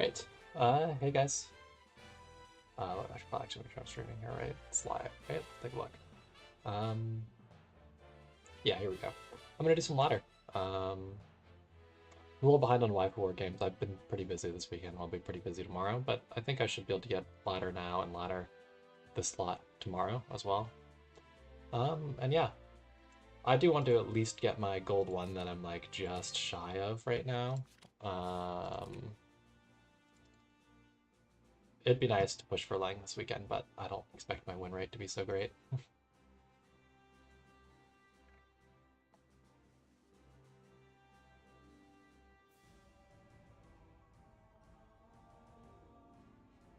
Right. Hey guys. I should probably actually make sure I'm streaming here, right? It's live. Okay, let's take a look. Um, yeah, here we go. I'm gonna do some ladder. I'm a little behind on Waifu War games. I've been pretty busy this weekend. I'll be pretty busy tomorrow, but I think I should be able to get ladder now and ladder this slot tomorrow as well. And yeah, I do want to at least get my gold one that I'm like just shy of right now. It'd be nice to push for Lang this weekend, but I don't expect my win rate to be so great.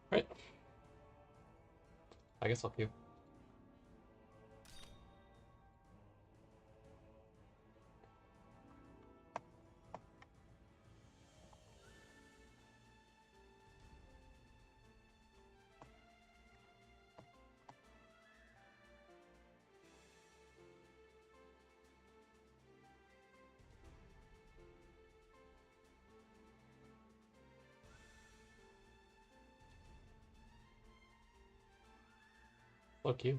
Right. I guess I'll queue. Fuck you.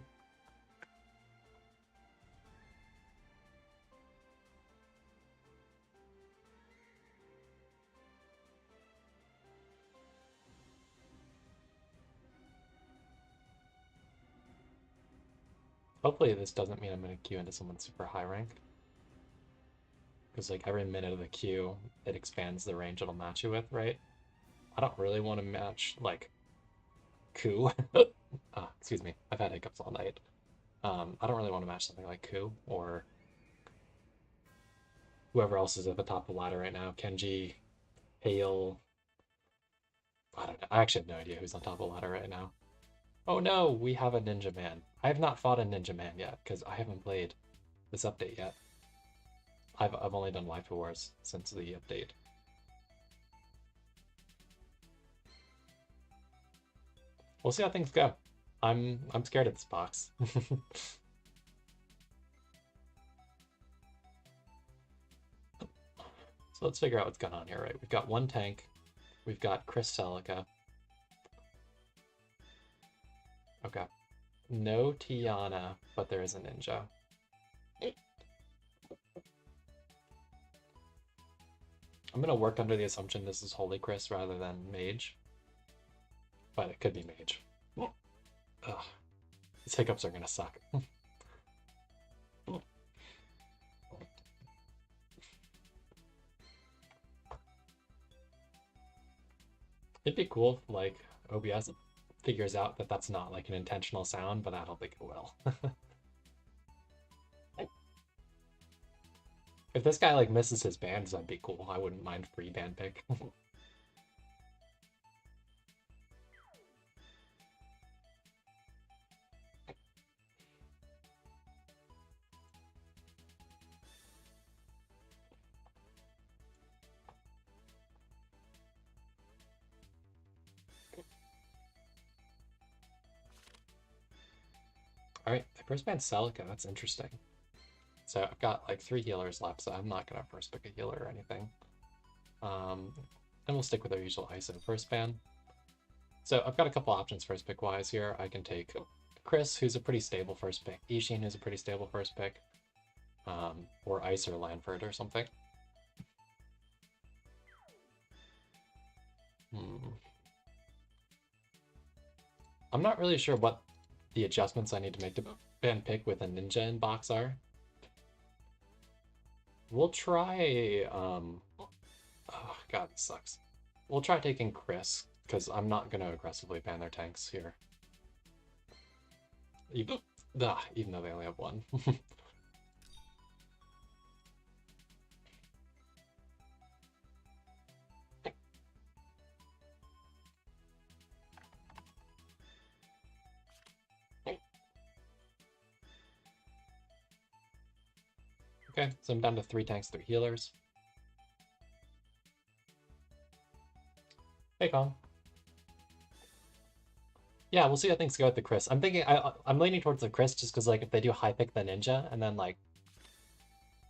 Hopefully this doesn't mean I'm gonna queue into someone super high rank. Because like every minute of the queue, it expands the range it'll match you with, right? I don't really want to match like Ku. Excuse me, I've had hiccups all night. I don't really want to match something like Ku or whoever else is at the top of the ladder right now. Kenji, Hale. I don't know. I actually have no idea who's on top of the ladder right now. Oh no, we have a Ninja Man. I have not fought a Ninja Man yet because I haven't played this update yet. I've only done Waifu Wars since the update. We'll see how things go. I'm scared of this box. So let's figure out what's going on here, right? We've got one tank. We've got Chris Celica. Okay. No Tiana, but there is a ninja. I'm gonna work under the assumption this is Holy Chris rather than Mage. But it could be Mage. Ugh. These hiccups are gonna suck. It'd be cool if, like, OBS figures out that that's not, like, an intentional sound, but I don't think it will. If this guy, like, misses his bands, that'd be cool. I wouldn't mind free band pick. Alright, I first banned Celica, that's interesting. So I've got like 3 healers left, so I'm not gonna first pick a healer or anything. And we'll stick with our usual ISO first ban. So I've got a couple options first pick wise here. I can take Chris, who's a pretty stable first pick, Ishin, who's a pretty stable first pick, or Ice or Lanford or something. I'm not really sure what the adjustments I need to make to ban pick with a ninja in box are. We'll try, oh god, this sucks. We'll try taking Chris, because I'm not going to aggressively ban their tanks here. Even though they only have one. Okay, so I'm down to 3 tanks, 3 healers. Hey, Kong. Yeah, we'll see how things go with the Chris. I'm thinking, I'm leaning towards the Chris just because, like, if they do high pick the ninja and then, like,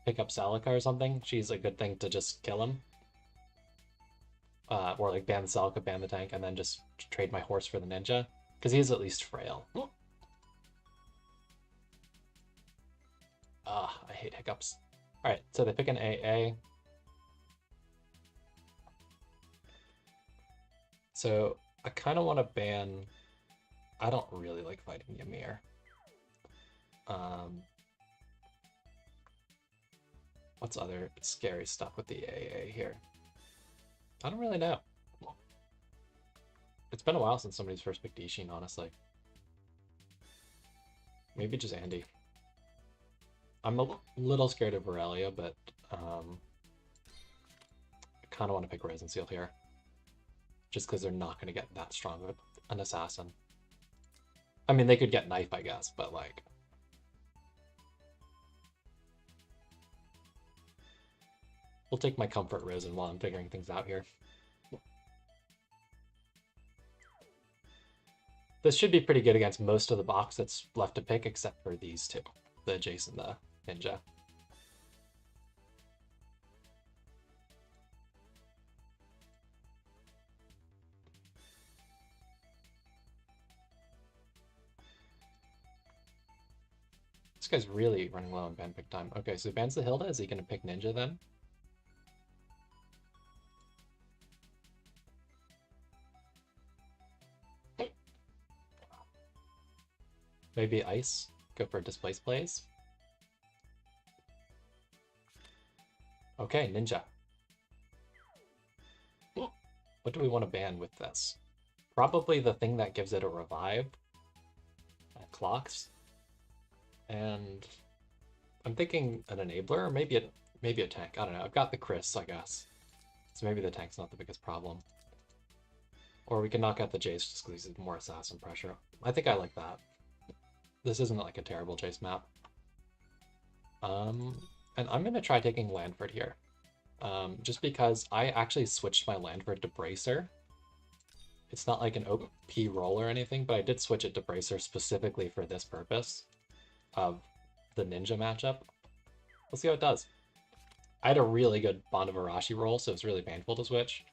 pick up Celica or something, she's a good thing to just kill him. or like ban the Celica, ban the tank, and then just trade my horse for the ninja, because he's at least frail. Ah, I hate hiccups. All right, so they pick an AA. So I kind of want to ban. I don't really like fighting Ymir. What's other scary stuff with the AA here? I don't really know. It's been a while since somebody's first picked Ishin, honestly. Maybe just Andy. I'm a little scared of Aurelia, but I kind of want to pick Resin Seal here. Just because they're not going to get that strong of an assassin. I mean, they could get Knife, I guess, but like... We'll take my comfort Risen while I'm figuring things out here. This should be pretty good against most of the box that's left to pick, except for these two. The Jason, the Ninja. This guy's really running low on ban pick time. Okay, so bans the Hilda. Is he going to pick Ninja then? Maybe Ice? Go for Displace Plays? Okay, Ninja. What do we want to ban with this? Probably the thing that gives it a revive. Clocks. And I'm thinking an enabler, or maybe a tank. I don't know. I've got the Chris, I guess. So maybe the tank's not the biggest problem. Or we can knock out the Jace just because he's more assassin pressure. I think I like that. This isn't like a terrible Jace map. And I'm going to try taking Landford here. Just because I actually switched my Landford to Bracer. It's not like an OP roll or anything, but I did switch it to Bracer specifically for this purpose of the Ninja matchup. We'll see how it does. I had a really good Bond of Arashi roll, so it's really painful to switch.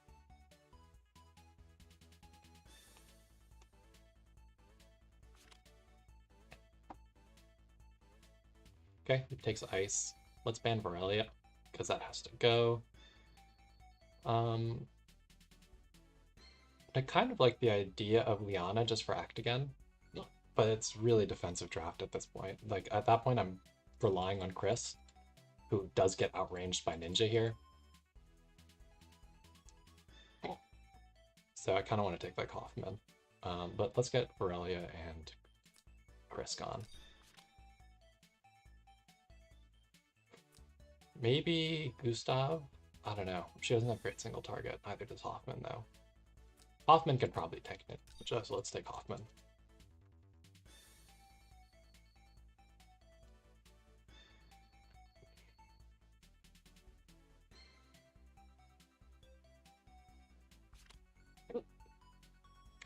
Okay, it takes Ice. Let's ban Varelia, because that has to go. I kind of like the idea of Liana just for Act Again, but it's really defensive draft at this point. Like, at that point, I'm relying on Chris, who does get outranged by Ninja here. So I kind of want to take like Hoffman. But let's get Varelia and Chris gone. Maybe Gustav? I don't know. She doesn't have great single target. Neither does Hoffman, though. Hoffman could probably take it. So let's take Hoffman.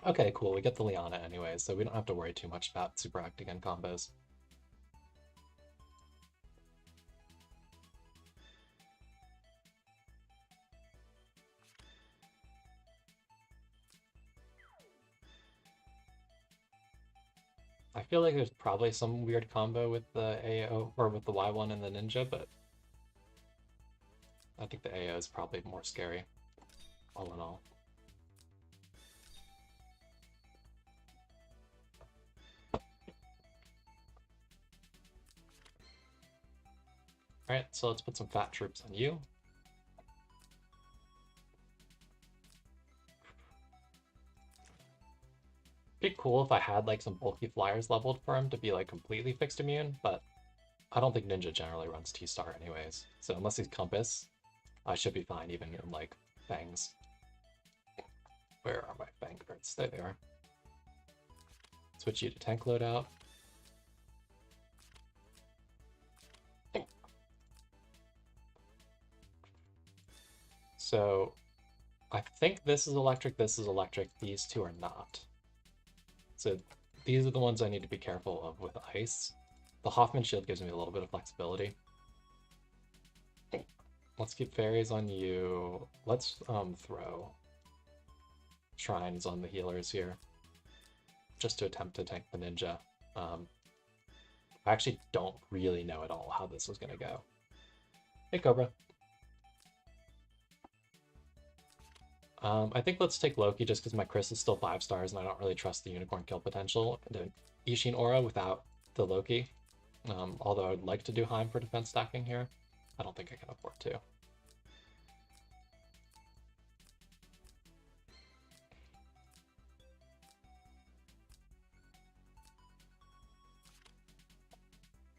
Okay, cool. We get the Liana anyway, so we don't have to worry too much about Super Act Again combos. I feel like there's probably some weird combo with the AO, or with the Y1 and the Ninja, but I think the AO is probably more scary, all in all. Alright, so let's put some fat troops on you. Be cool if I had like some bulky flyers leveled for him to be like completely fixed immune, but I don't think Ninja generally runs T-Star anyways. So unless he's Compass, I should be fine even in like Fangs. Where are my Fang cards? There they are. Switch you to tank loadout. So I think this is electric, these two are not. So these are the ones I need to be careful of with ice. The Hoffman shield gives me a little bit of flexibility. Let's keep fairies on you. Let's throw. shrines on the healers here, just to attempt to tank the ninja. I actually don't really know at all how this was going to go. Hey, Cobra. I think let's take Loki just because my Chris is still 5 stars and I don't really trust the unicorn kill potential. The Ishin aura without the Loki. Although I'd like to do Heim for defense stacking here, I don't think I can afford to.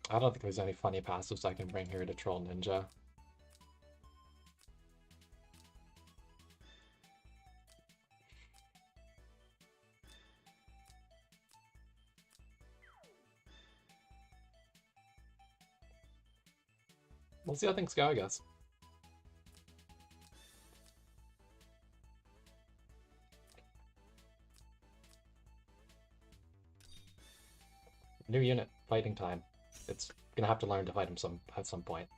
I don't think there's any funny passives I can bring here to troll Ninja. We'll see how things go, I guess. New unit, fighting time. It's gonna have to learn to fight him at some point.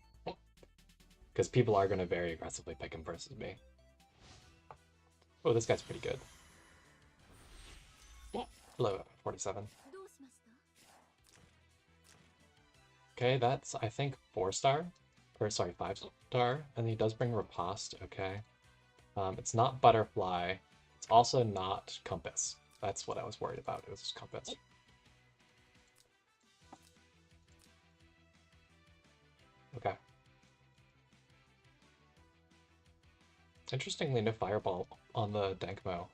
Because people are gonna very aggressively pick him versus me. Oh, this guy's pretty good. Hello, 47. Okay, that's, I think, 4-star. Or, sorry, 5-star. And he does bring Riposte, okay. It's not Butterfly. It's also not Compass. That's what I was worried about. It was Compass. Okay. Interestingly, no Fireball on the Dankmo.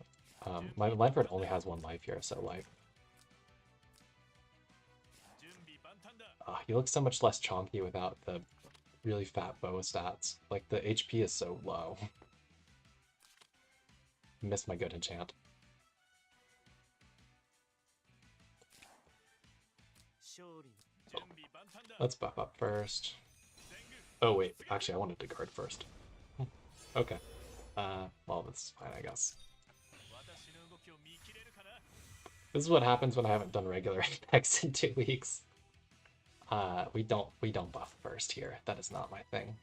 My Langford only has 1 life here, so like... he looks so much less chonky without the really fat bow stats. Like, the HP is so low. Missed my good enchant. Oh. Let's buff up first. Oh wait, actually I wanted to guard first. Okay. Well, that's fine, I guess. This is what happens when I haven't done regular Apex in 2 weeks. We don't buff first here. That is not my thing.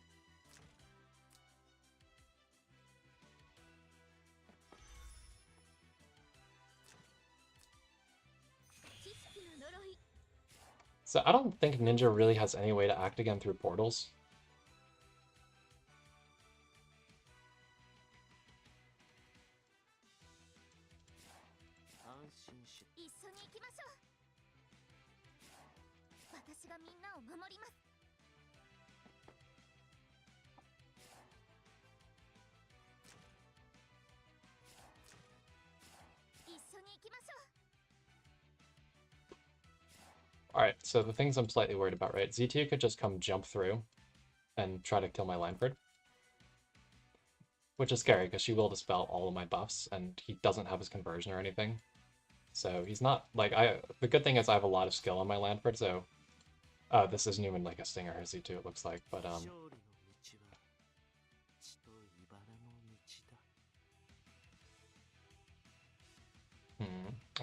So I don't think Ninja really has any way to act again through portals. Alright, so the things I'm slightly worried about, right? Z2 could just come jump through and try to kill my Langford. Which is scary, because she will dispel all of my buffs, and he doesn't have his conversion or anything. So he's not, like, the good thing is I have a lot of skill on my Langford, so... this isn't even like a Stinger or Z2, it looks like, but, I'm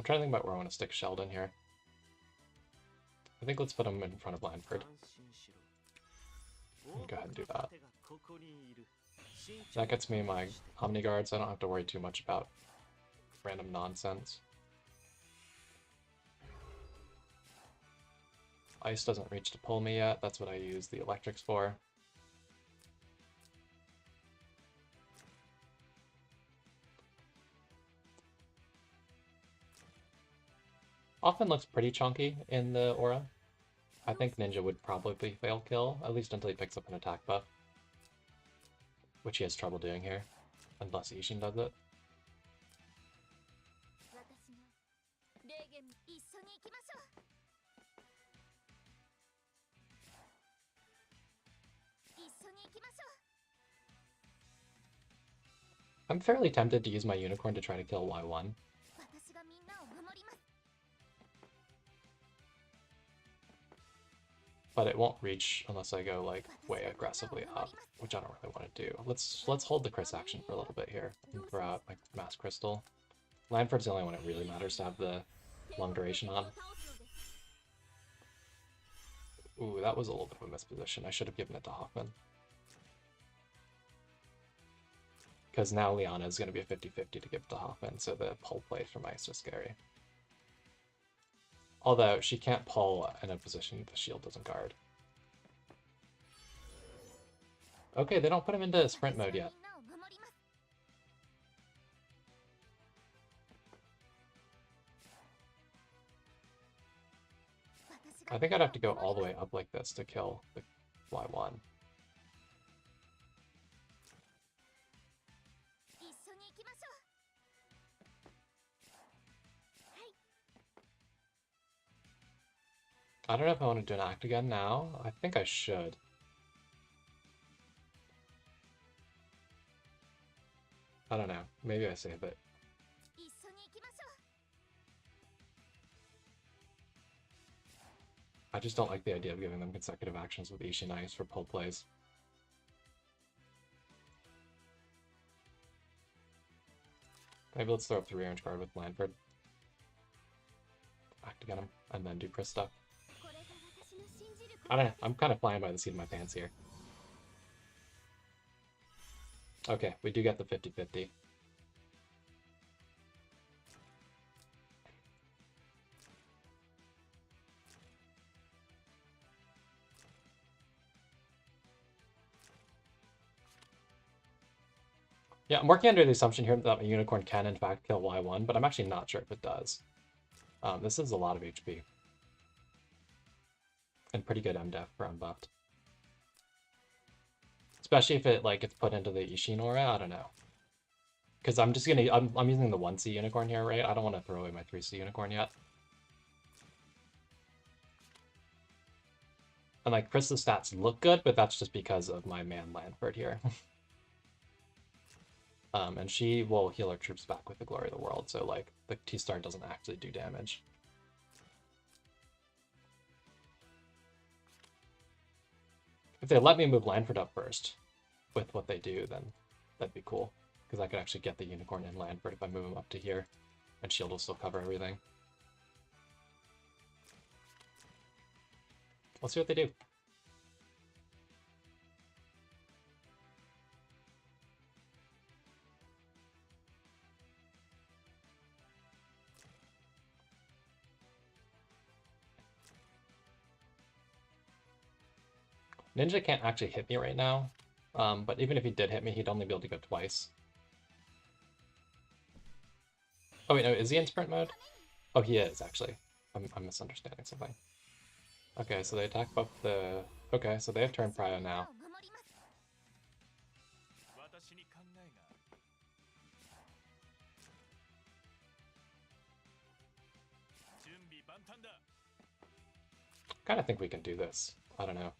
trying to think about where I want to stick Sheldon here. I think let's put him in front of Langford. Go ahead and do that. That gets me my Omni Guard, so I don't have to worry too much about random nonsense. Ice doesn't reach to pull me yet, that's what I use the electrics for. Often looks pretty chunky in the aura. I think Ninja would probably fail kill, at least until he picks up an attack buff. Which he has trouble doing here, unless Ishin does it. I'm fairly tempted to use my unicorn to try to kill Y1. But it won't reach unless I go like way aggressively up, which I don't really want to do. Let's hold the Chris action for a little bit here and throw out my Mass Crystal. Langford's the only one it really matters to have the long duration on. Ooh, that was a little bit of a misposition. I should have given it to Hoffman. Because now Liana is going to be a 50-50 to give to Hoffman, so the pull plays from Ice are scary. Although, she can't pull in a position the shield doesn't guard. Okay, they don't put him into sprint mode yet. I think I'd have to go all the way up like this to kill the Y1. I don't know if I want to do an act again now. I think I should. I don't know. Maybe I save it. I just don't like the idea of giving them consecutive actions with Ishi Nice for pull plays. Maybe let's throw up the rearrange card with Lanford. Act again him, and then do Chris stuff. I don't know. I'm kind of flying by the seat of my pants here. Okay, we do get the 50-50. Yeah, I'm working under the assumption here that my Unicorn can in fact kill Y1, but I'm actually not sure if it does. This is a lot of HP. And pretty good MDef for unbuffed. Especially if it like gets put into the Ishin aura, I don't know. Because I'm just gonna I'm using the 1C Unicorn here, right? I don't want to throw away my 3C Unicorn yet. And like Chris's stats look good, but that's just because of my man Lanford here. And she will heal her troops back with the Glory of the World, so like the T-Star doesn't actually do damage. If they let me move Lanford up first with what they do, then that'd be cool. Because I could actually get the Unicorn in Lanford if I move him up to here, and shield will still cover everything. Let's see what they do. Ninja can't actually hit me right now, but even if he did hit me, he'd only be able to go twice. Oh wait, no, is he in sprint mode? Oh, he is, actually. I'm misunderstanding something. Okay, so they attack both the... Okay, so they have turn prio now. I kind of think we can do this. I don't know.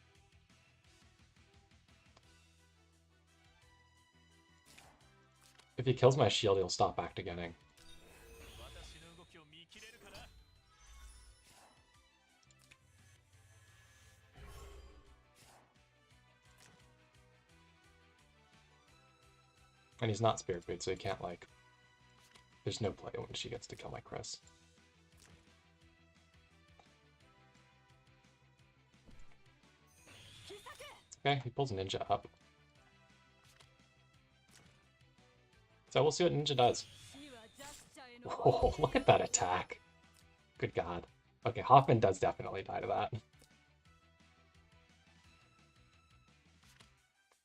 If he kills my shield, he'll stop act again. And he's not Spirit Boot, so he can't, like... There's no play when she gets to kill my Chris. Okay, he pulls Ninja up. So we'll see what Ninja does. Whoa, look at that attack. Good God. Okay, Hoffman does definitely die to that.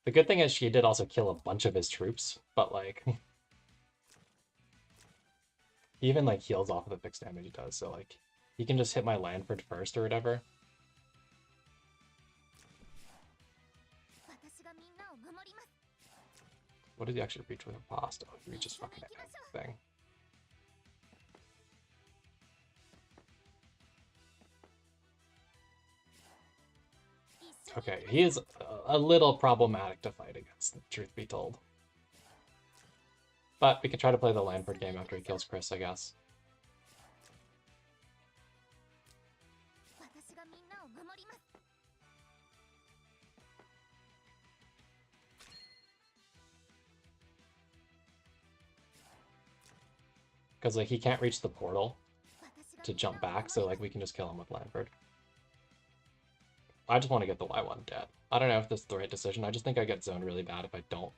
The good thing is she did also kill a bunch of his troops, but like... he even like heals off of the fixed damage he does, so like... he can just hit my Lanford first or whatever. What did he actually reach with a pasta? Oh, he reaches fucking everything. Okay, he is a little problematic to fight against, truth be told. But we can try to play the Lanford game after he kills Chris, I guess. Because like he can't reach the portal to jump back, so like we can just kill him with Lanford. I just want to get the Y1 dead. I don't know if this is the right decision. I just think I get zoned really bad if I don't.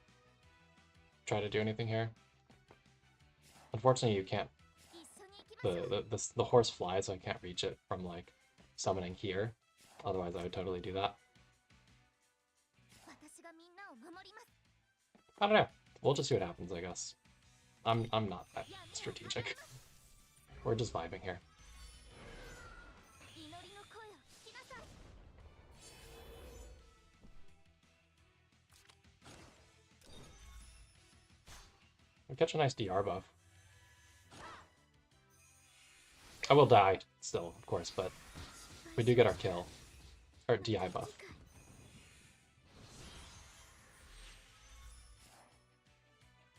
try to do anything here. Unfortunately, you can't. The horse flies, so I can't reach it from like summoning here. Otherwise, I would totally do that. I don't know. We'll just see what happens, I guess. I'm not that strategic. We're just vibing here. We catch a nice DR buff. I will die still, of course, but we do get our kill. Or DI buff.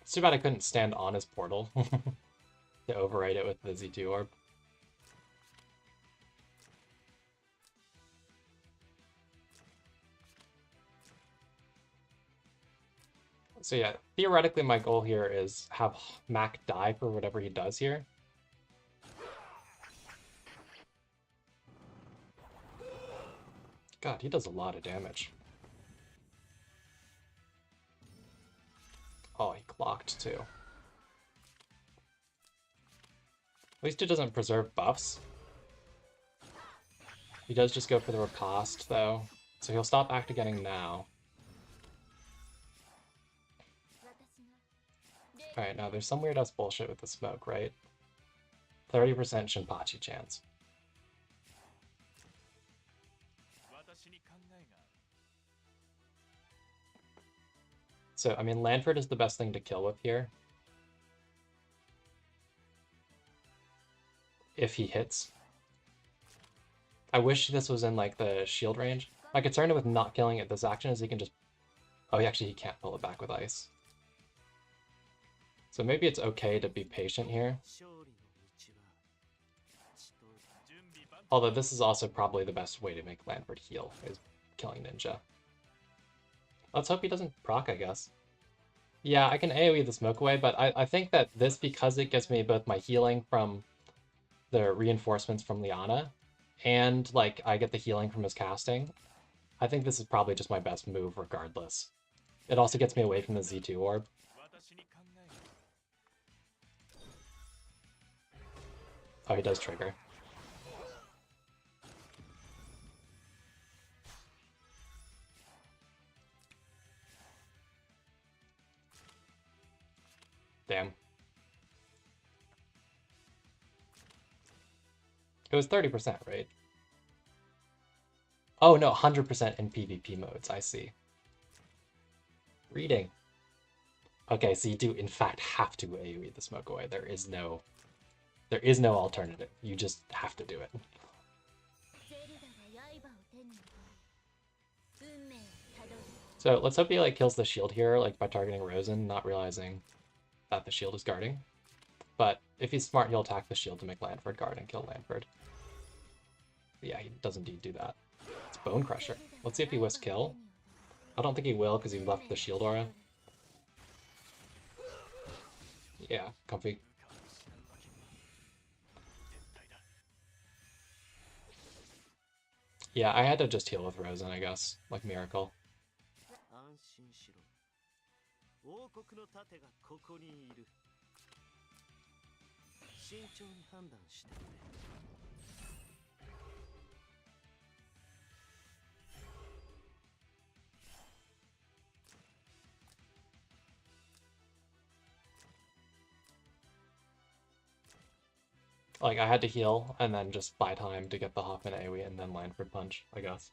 It's too bad I couldn't stand on his portal to overwrite it with the Z2 orb. So yeah, theoretically my goal here is have Mac die for whatever he does here. God, he does a lot of damage. Oh, he clocked too. At least it doesn't preserve buffs. He does just go for the riposte though, so he'll stop activating now. Alright, now there's some weird ass bullshit with the smoke, right? 30% Shinpachi chance. So, I mean, Lanford is the best thing to kill with here. If he hits. I wish this was in, like, the shield range. My concern with not killing it this action is he can just... Oh, he can't pull it back with ice. So maybe it's okay to be patient here. Although this is also probably the best way to make Lanford heal, is killing Ninja. Let's hope he doesn't proc, I guess. Yeah, I can AoE the smoke away, but I think that this, because it gives me both my healing from the reinforcements from Liana, and, like, I get the healing from his casting, I think this is probably just my best move regardless. It also gets me away from the Z2 orb. Oh, he does trigger. Damn. It was 30%, right? Oh no, 100% in PvP modes, I see. Reading. Okay, so you do in fact have to AoE the smoke away. There is no alternative. You just have to do it. So let's hope he like kills the shield here, like by targeting Rosen, not realizing that the shield is guarding. But if he's smart, he'll attack the shield to make Lanford guard and kill Lanford. But yeah, he does indeed do that. It's Bone Crusher. Let's see if he wisps kill. I don't think he will because he left the shield aura. Yeah, comfy. Yeah, I had to just heal with Rosen, I guess. Like Miracle. Like, I had to heal, and then just buy time to get the Hoffman AoE, and then Lanford punch, I guess.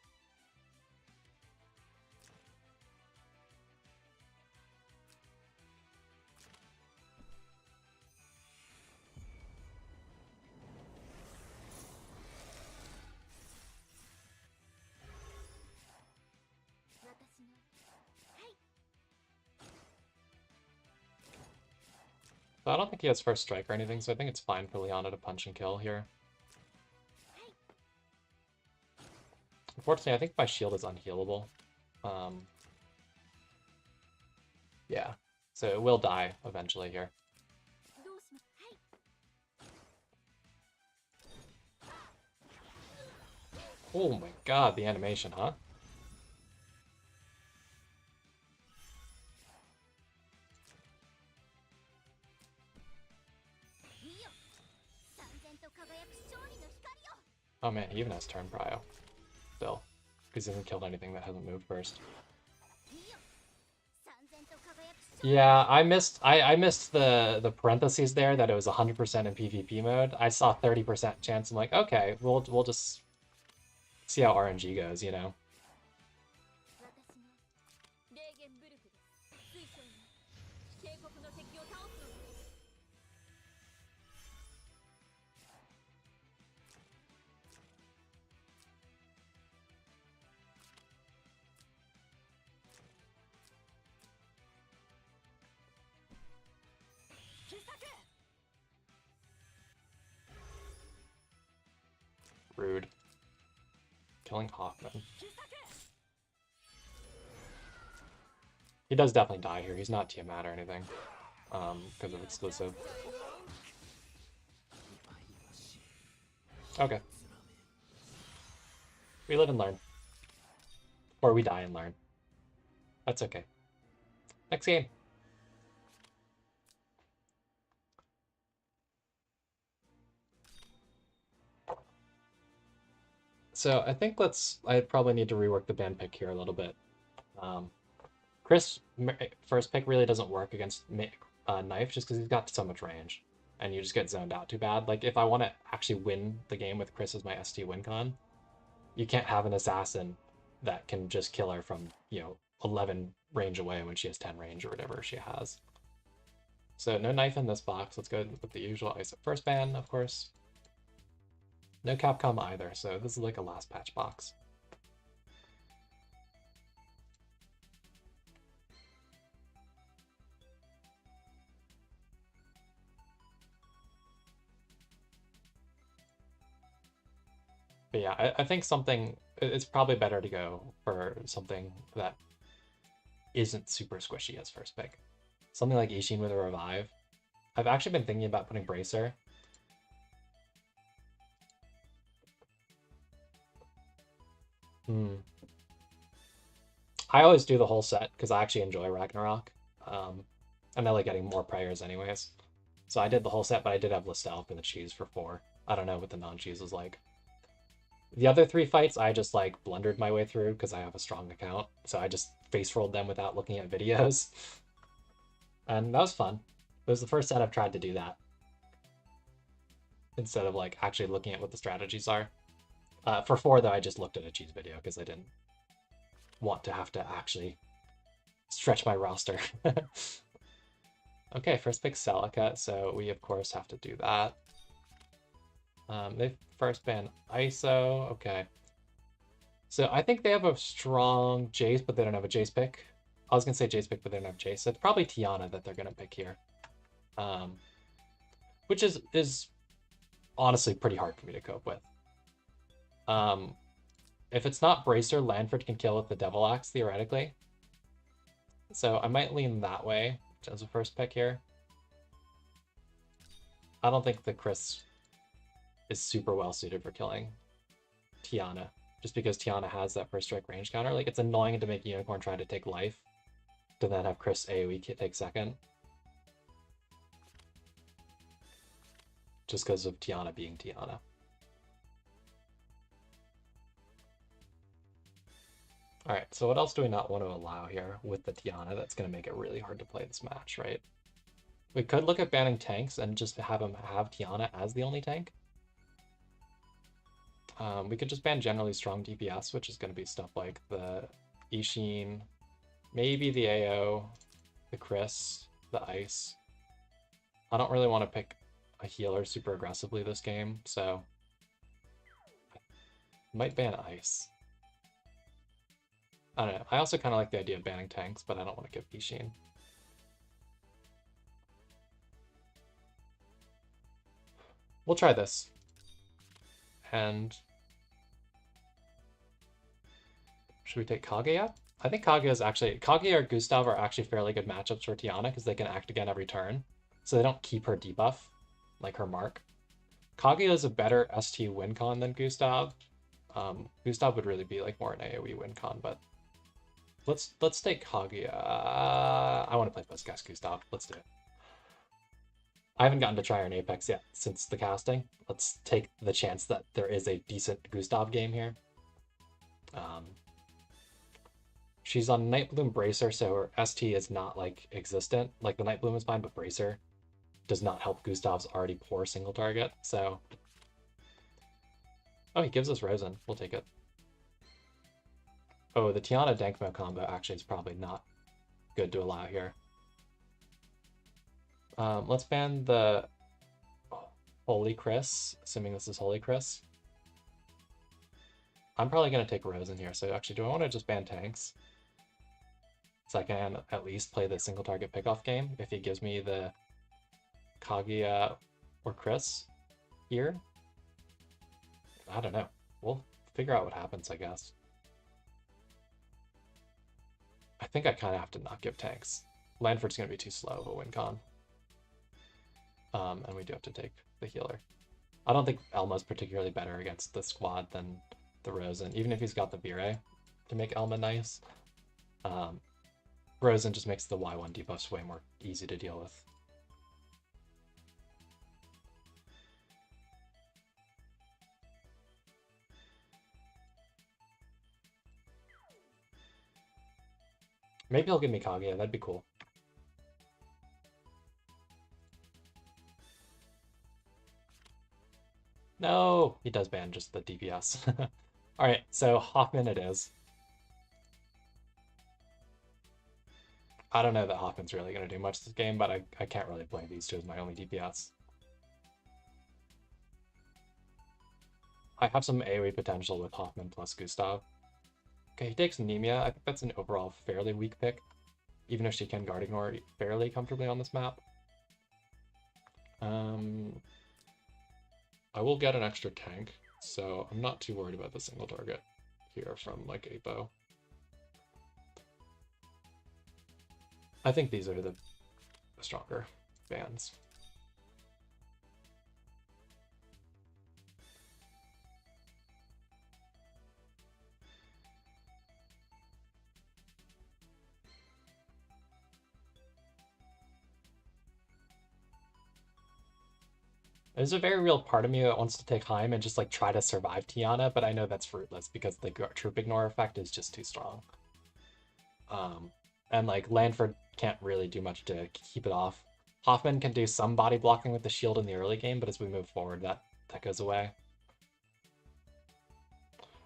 So I don't think he has first strike or anything, so I think it's fine for Liana to punch and kill here. Unfortunately, I think my shield is unhealable. Yeah, so it will die eventually here. Oh my god, the animation, huh? Oh man, he even has turn prio. Still. Because he hasn't killed anything that hasn't moved first. Yeah, I missed the parentheses there that it was 100% in PvP mode. I saw 30% chance. I'm like, okay, we'll just see how RNG goes, you know. Rude. Killing Hoffman. He does definitely die here. He's not Tiamat or anything. Because of exclusive. Okay. We live and learn. Or we die and learn. That's okay. Next game. So I think I probably need to rework the ban pick here a little bit. Chris' first pick really doesn't work against Knife just because he's got so much range. And you just get zoned out too bad. Like, if I want to actually win the game with Chris as my ST win con, you can't have an assassin that can just kill her from, 11 range away when she has 10 range or whatever she has. So no Knife in this box. Let's go with the usual ice at first ban, of course. No Capcom either, so this is like a last patch box. But yeah, I think it's probably better to go for something that isn't super squishy as first pick. Something like Ishin with a revive. I've actually been thinking about putting Bracer. I always do the whole set because I actually enjoy Ragnarok. And I like getting more prayers anyways. So I did the whole set, but I did have Listel for the cheese for 4. I don't know what the non-cheese was like. The other 3 fights, I just like blundered my way through because I have a strong account. So I just face rolled them without looking at videos. And that was fun. It was the first set I've tried to do that. Instead of like actually looking at what the strategies are. For 4 though, I just looked at a cheese video because I didn't want to have to actually stretch my roster. Okay, first pick Celica, so we of course have to do that. They first ban ISO, okay. So I think they have a strong Jace, but they don't have a Jace pick. I was gonna say Jace pick, but they don't have Jace. So it's probably Tiana that they're gonna pick here. Which is honestly pretty hard for me to cope with. If it's not Bracer, Lanford can kill with the Devil Axe, theoretically. So I might lean that way as a first pick here. I don't think the Chris is super well suited for killing Tiana, just because Tiana has that first strike range counter. Like, it's annoying to make Unicorn try to take life, to then have Chris AoE take second. Just because of Tiana being Tiana. Alright, so what else do we not want to allow here with the Tiana that's going to make it really hard to play this match, right? We could look at banning tanks and just have him have Tiana as the only tank. We could just ban generally strong DPS, which is going to be stuff like the Ishin, maybe the AO, the Chris, the Ice. I don't really want to pick a healer super aggressively this game, so I might ban Ice. I don't know. I also kind of like the idea of banning tanks, but I don't want to give Ishin. We'll try this. And should we take Kage yet? I think Kage or Gustav are actually fairly good matchups for Tiana because they can act again every turn. So they don't keep her debuff, like her mark. Kage is a better ST win con than Gustav. Gustav would really be like more an AoE win con, but let's take Kage. I want to play Postcast Gustav. Let's do it. I haven't gotten to try her in Apex yet since the casting. Let's take the chance that there is a decent Gustav game here. She's on Nightbloom Bracer, so her ST is not like existent. Like the Nightbloom is fine, but Bracer does not help Gustav's already poor single target. So, oh, he gives us Rosen. We'll take it. Oh, the Tiana Dankmo combo actually is probably not good to allow here. Let's ban the Holy Chris, assuming this is Holy Chris. I'm probably going to take Rosen here. So actually, do I want to just ban tanks? So I can at least play the single target pickoff game if he gives me the Kaguya or Chris here. I don't know. We'll figure out what happens, I guess. I think I kind of have to not give tanks. Lanford's going to be too slow of a win con. And we do have to take the healer. I don't think Elma's particularly better against the squad than the Rosen, even if he's got the Vire to make Elma nice. Rosen just makes the Y1 debuffs way more easy to deal with. Maybe he'll give me Kaguya, that'd be cool. No, he does ban just the DPS. Alright, so Hoffman it is. I don't know that Hoffman's really going to do much this game, but I can't really play these two as my only DPS. I have some AoE potential with Hoffman plus Gustav. Okay, he takes Nemia. I think that's an overall fairly weak pick, even if she can guard ignore fairly comfortably on this map. I will get an extra tank, so I'm not too worried about the single target here from like Apo. I think these are the stronger bans. There's a very real part of me that wants to take Heim and just like try to survive Tiana, but I know that's fruitless because the troop ignore effect is just too strong. And like Lanford can't really do much to keep it off. Hoffman can do some body blocking with the shield in the early game, but as we move forward, that goes away.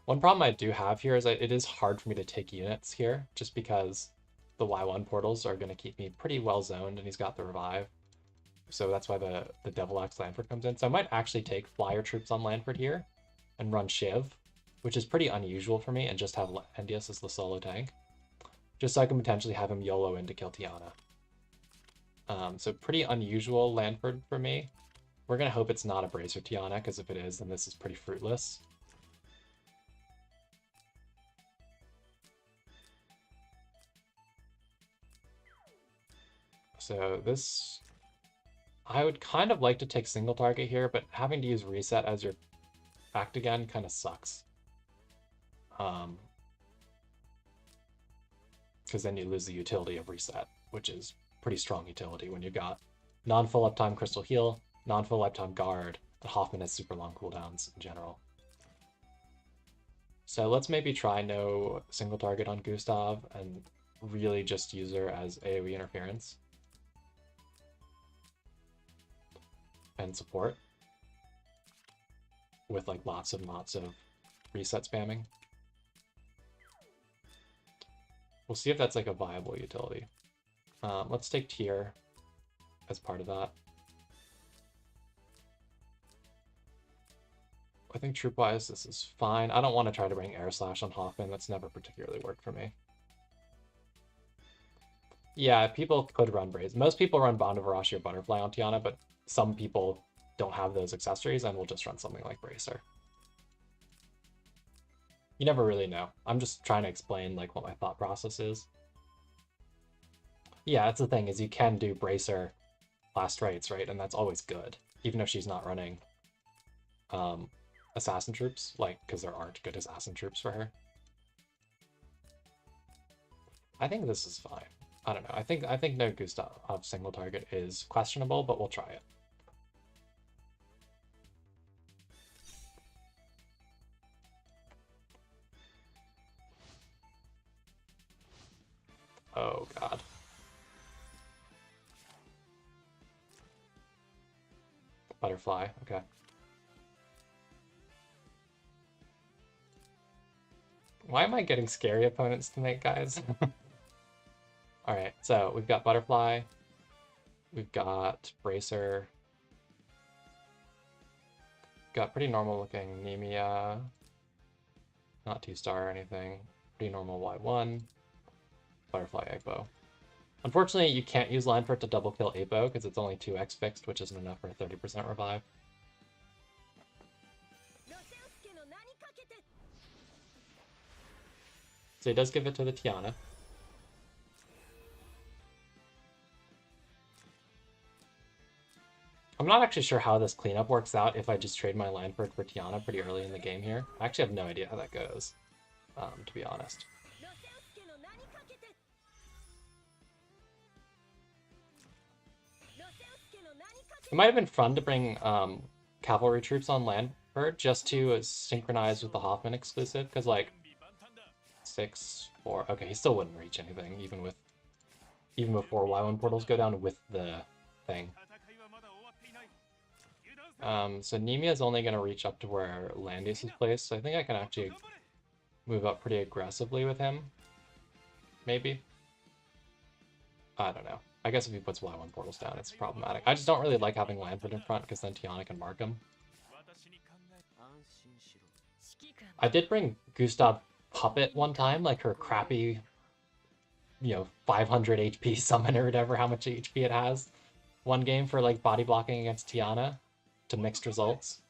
One problem I do have here is that it is hard for me to take units here, just because the Y1 portals are going to keep me pretty well zoned, and he's got the revive. So that's why the Devil Axe Lanford comes in. So I might actually take flyer troops on Lanford here and run Shiv, which is pretty unusual for me, and just have Endius as the solo tank, just so I can potentially have him YOLO in to kill Tiana. So pretty unusual Lanford for me. We're going to hope it's not a Bracer Tiana, because if it is, then this is pretty fruitless. So this, I would kind of like to take single target here, but having to use reset as your act again kind of sucks. Because then you lose the utility of reset, which is pretty strong utility when you've got non-full uptime crystal heal, non-full uptime guard, and Hoffman has super long cooldowns in general. So let's maybe try no single target on Gustav and really just use her as AoE interference and support with like lots and lots of reset spamming. We'll see if that's like a viable utility. Let's take tier as part of that. I think troop-wise this is fine. I don't want to try to bring Air Slash on Hoffman. That's never particularly worked for me. Yeah, people could run Braids. Most people run Bond of Arashi or Butterfly on Tiana, but some people don't have those accessories and will just run something like Bracer. You never really know. I'm just trying to explain like what my thought process is. Yeah, that's the thing, is you can do Bracer last rites, right? And that's always good, even if she's not running assassin troops, like, because there aren't good assassin troops for her. I think this is fine. I don't know. I think no Gustav single target is questionable, but we'll try it. Oh god. Butterfly, okay. Why am I getting scary opponents to make, guys? Alright, so we've got Butterfly. We've got Bracer. Got pretty normal looking Nemia. Not 2-star or anything. Pretty normal Y1. Butterfly Egbo. Unfortunately, you can't use Line for it to double kill Apo because it's only 2x fixed, which isn't enough for a 30% revive. So he does give it to the Tiana. I'm not actually sure how this cleanup works out if I just trade my Lineford for Tiana pretty early in the game here. I actually have no idea how that goes, to be honest. It might have been fun to bring cavalry troops on Lineford just to synchronize with the Hoffman exclusive, because like 6, 4. Okay, he still wouldn't reach anything even before Y1 portals go down with the thing. So Nemia is only going to reach up to where Landius is placed, so I think I can actually move up pretty aggressively with him. Maybe. I don't know. I guess if he puts Y1 portals down, it's problematic. I just don't really like having Lanford in front, because then Tiana can mark him. I did bring Gustav Puppet one time, like her crappy, 500 HP summon or whatever, how much HP it has. One game for like body blocking against Tiana to mixed results.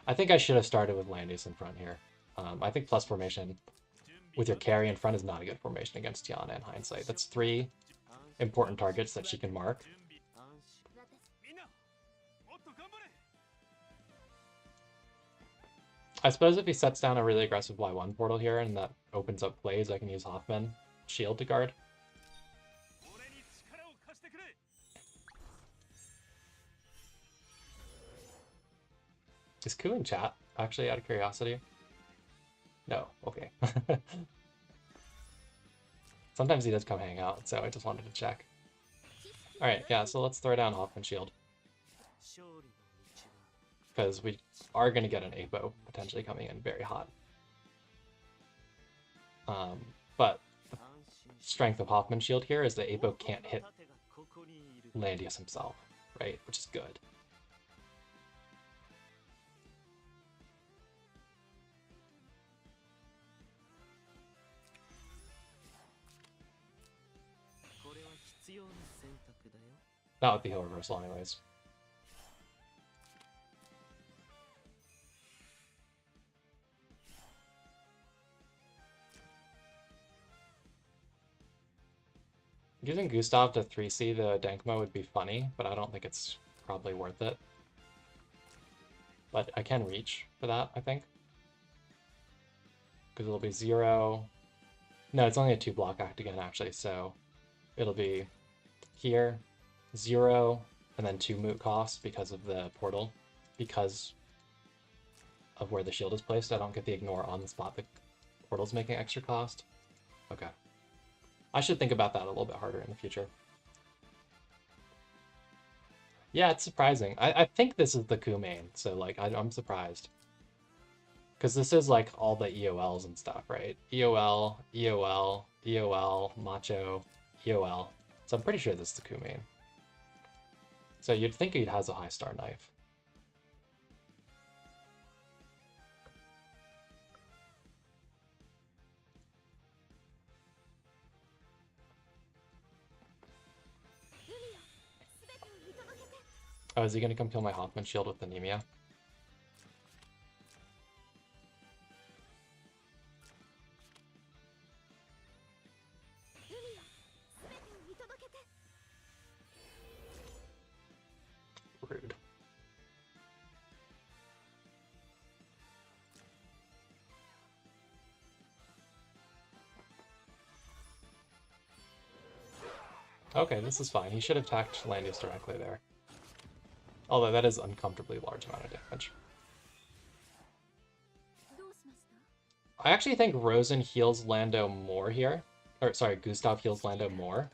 I think I should have started with Landius in front here. I think plus formation with your carry in front is not a good formation against Tiana in hindsight. That's 3 important targets that she can mark. I suppose if he sets down a really aggressive Y1 portal here and that opens up plays, I can use Hoffman shield to guard. Is Ku in chat, actually, out of curiosity? No, okay. Sometimes he does come hang out, so I just wanted to check. Alright, yeah, so let's throw down Hoffman shield. Because we are going to get an Apo potentially coming in very hot. But the strength of Hoffman shield here is that Apo can't hit Landius himself, right? Which is good. Not with the heal reversal anyways. Using Gustav to 3C the Denkma would be funny, but I don't think it's probably worth it. But I can reach for that, I think. Because it'll be 0... No, it's only a 2-block act again, actually, so it'll be here, 0, and then 2 moot cost because of the portal. Because of where the shield is placed, I don't get the ignore on the spot the portal's making extra cost. Okay. I should think about that a little bit harder in the future. Yeah, it's surprising. I think this is the Ku main, so like I'm surprised. Because this is like all the EOLs and stuff, right? EOL, EOL, EOL, Macho, EOL. So I'm pretty sure this is the Ku main. So you'd think he has a high star knife. Oh, is he going to come kill my Hoffman shield with the Nemia? Rude. Okay, this is fine. He should have attacked Landius directly there. Although that is uncomfortably large amount of damage. I actually think Rosen heals Lando more here Or sorry, Gustav heals Lando more.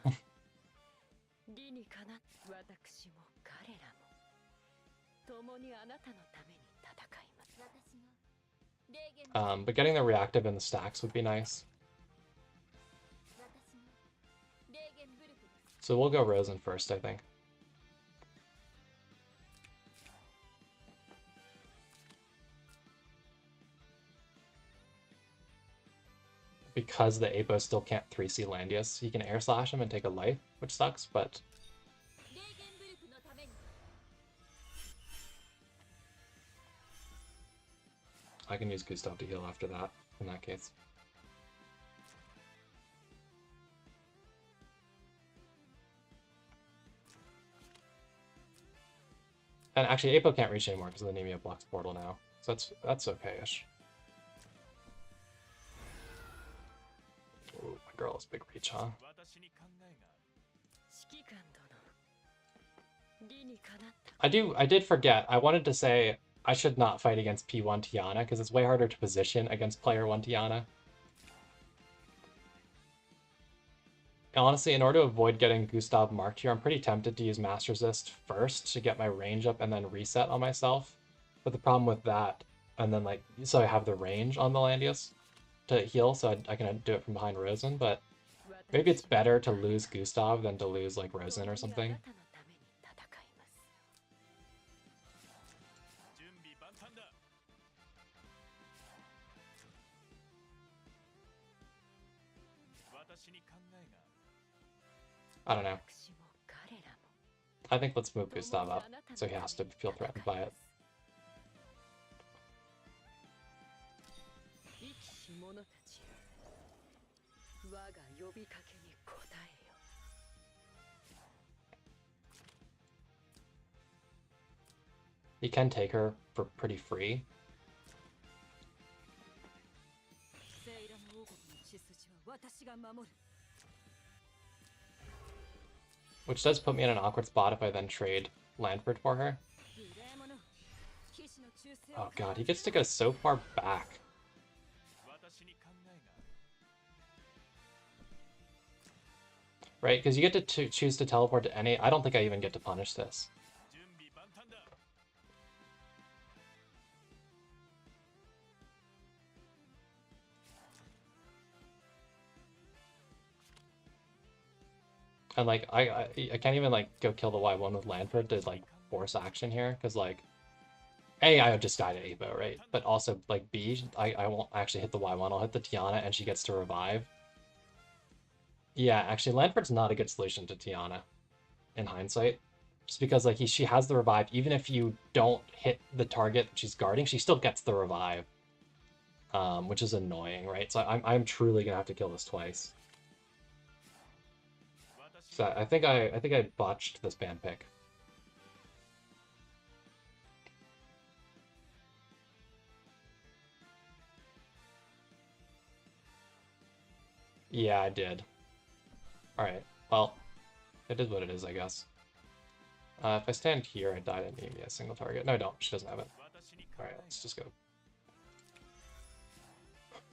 But getting the reactive in the stacks would be nice. So we'll go Rosen first, I think. Because the Apo still can't 3C Landius, he can air slash him and take a life, which sucks, but... I can use Gustav to heal after that, in that case. And actually, Apo can't reach anymore because of the Nemia blocks portal now. So that's okay-ish. Ooh, my girl is big reach, huh? I did forget. I wanted to say I should not fight against P1 Tiana because it's way harder to position against player 1 Tiana. Honestly, in order to avoid getting Gustav marked here, I'm pretty tempted to use Master Resist first to get my range up and then reset on myself. But the problem with that, and then like, so I have the range on the Landius to heal, so I can do it from behind Rosen, but maybe it's better to lose Gustav than to lose like Rosen or something. I don't know. I think let's move Gustav up, so he has to feel threatened by it. He can take her for pretty free. Which does put me in an awkward spot if I then trade Lanford for her. Oh god, he gets to go so far back. Right, because you get to choose to teleport to any... I don't think I even get to punish this. And like, I can't even like go kill the Y1 with Lanford to like force action here, because like, A, I would just die to Apo, right? But also like B, I won't actually hit the Y1, I'll hit the Tiana and she gets to revive. Yeah, actually Lanford's not a good solution to Tiana, in hindsight. Just because like she has the revive, even if you don't hit the target she's guarding, she still gets the revive. Which is annoying, right? So I'm truly gonna have to kill this twice. So I think I botched this ban pick. Yeah, I did. Alright, well, it is what it is, I guess. If I stand here, I die to Nemia, single target. No, I don't. She doesn't have it. Alright, let's just go.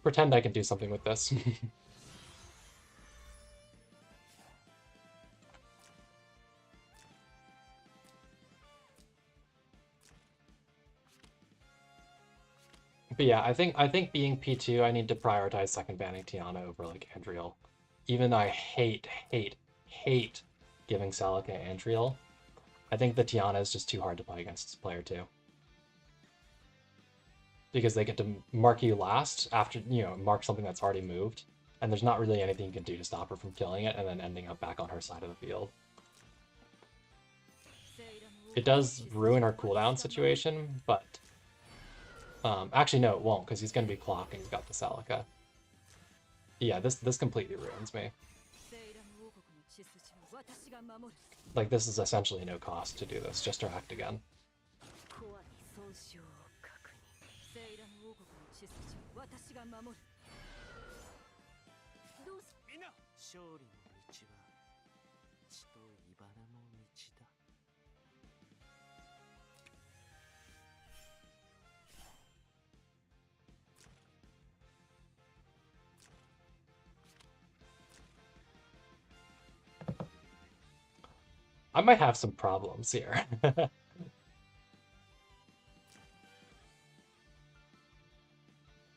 Pretend I can do something with this. But yeah, I think being P2, I need to prioritize second banning Tiana over like Andriel. Even though I hate giving Salika Andriel, I think the Tiana is just too hard to play against this player too. Because they get to mark you last after, you know, mark something that's already moved, and there's not really anything you can do to stop her from killing it and then ending up back on her side of the field. It does ruin our cooldown situation, but actually no, it won't, because he's going to be clocking. He's got the Salika. Yeah, this completely ruins me. Like, this is essentially no cost to do this, just to act again. I might have some problems here.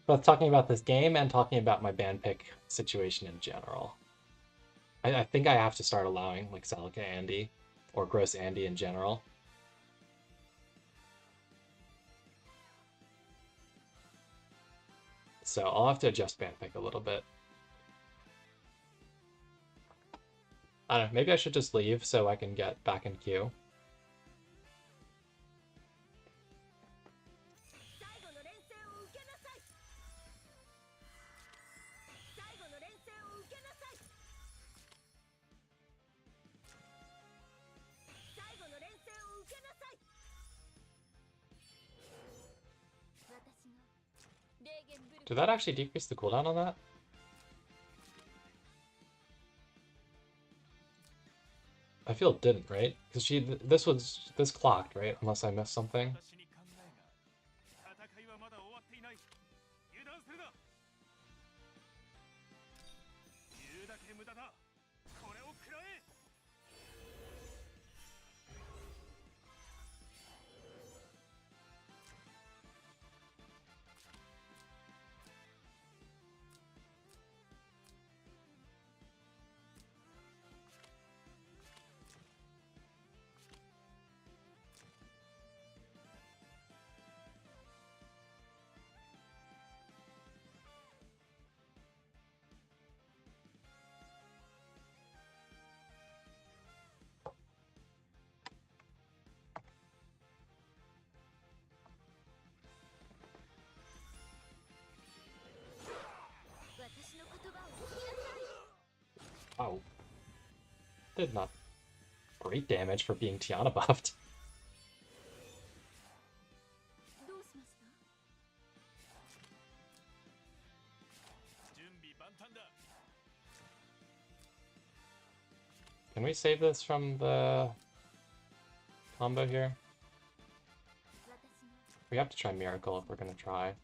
Both talking about this game and talking about my band pick situation in general. I think I have to start allowing like Celica Andy or Gross Andy in general. So I'll have to adjust band pick a little bit. I don't know, maybe I should just leave so I can get back in queue. Did that actually decrease the cooldown on that? I feel it didn't, right? Because this clocked, right? Unless I missed something. Wow. Did not great damage for being Tiana buffed. Can we save this from the combo here? We have to try Miracle if we're gonna try.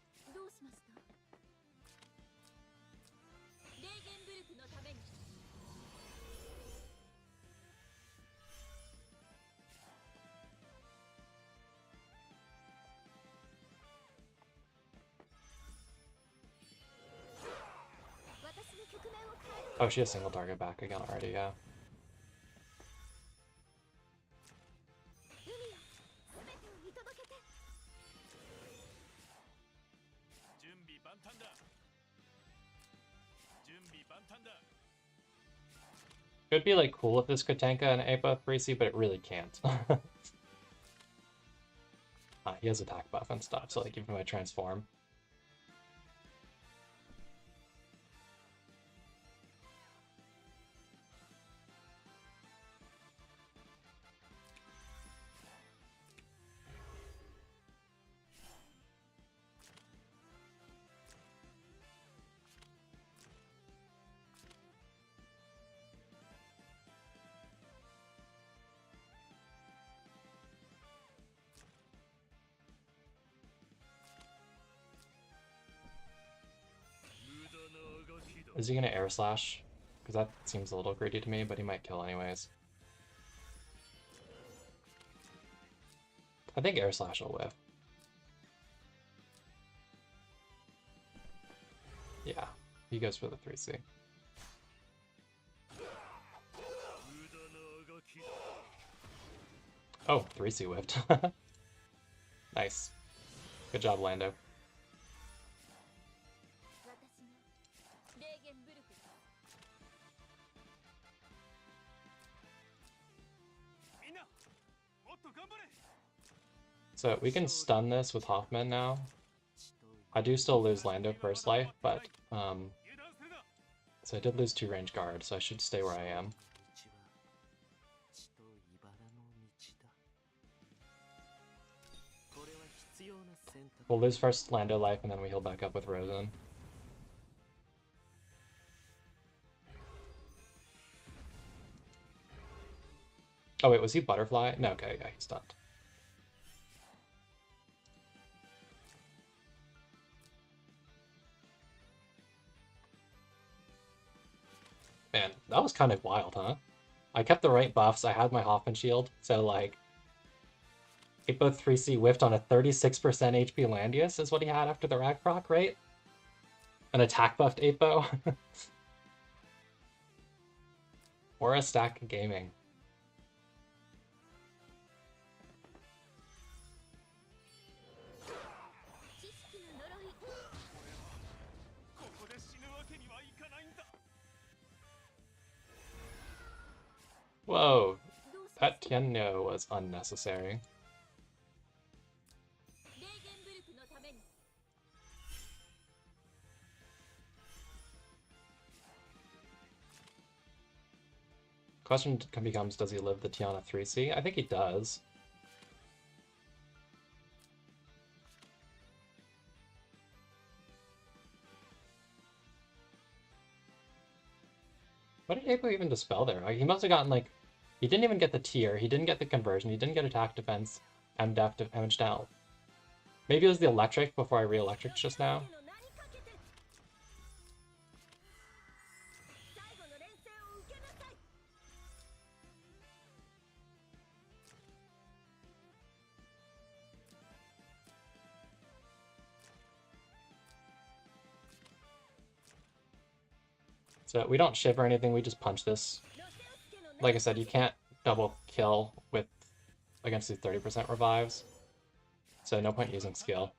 Oh, she has single target back again already, yeah. It'd be like cool if this could tank an A-buff Bracy, but it really can't. He has attack buff and stuff, so like even if I transform. Is he gonna air slash? Because that seems a little greedy to me, but he might kill anyways. I think air slash will whiff. Yeah, he goes for the 3C. Oh, 3C whiffed. Nice. Good job, Lando. So we can stun this with Hoffman now. I do still lose Lando first life, but so I did lose 2 range guard, so I should stay where I am. We'll lose first Lando life, and then we heal back up with Rosen. Oh wait, was he Butterfly? No, okay, yeah, he's stunned. Man, that was kind of wild, huh? I kept the right buffs. I had my Hoffman shield, so like 8-bow 3C whiffed on a 36% HP Landius is what he had after the Rag proc, right? An attack buffed 8-bow. Or a stack gaming. Whoa, that Tianno was unnecessary. Question becomes, does he live the Tiana 3C? I think he does. What did April even dispel there? Like, he must have gotten, like, he didn't even get the tier, he didn't get the conversion, he didn't get attack defense, and def damage down. Maybe it was the electric before I re-electric just now. So we don't shiv or anything, we just punch this. Like I said, you can't double kill with against these 30% revives. So no point using skill.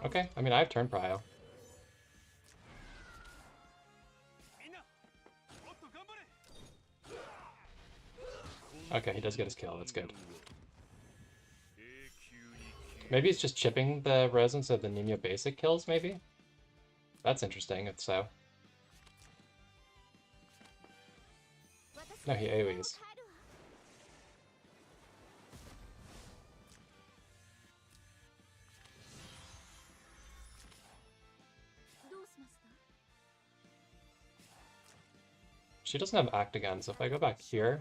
Okay, I mean, I have turn prio. Okay, he does get his kill, that's good. Maybe he's just chipping the Rosen so the Nimia basic kills, maybe? That's interesting, if so. No, he AoEs. She doesn't have act again, so if I go back here,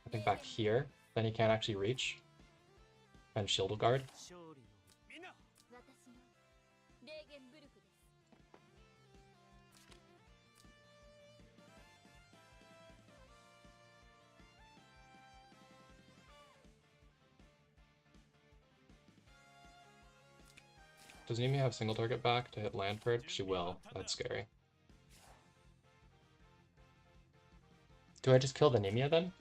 I think back here, then he can't actually reach. And shield guard. Does Nemi have single target back to hit Landford? She will. That's scary. Do I just kill the Nemia then?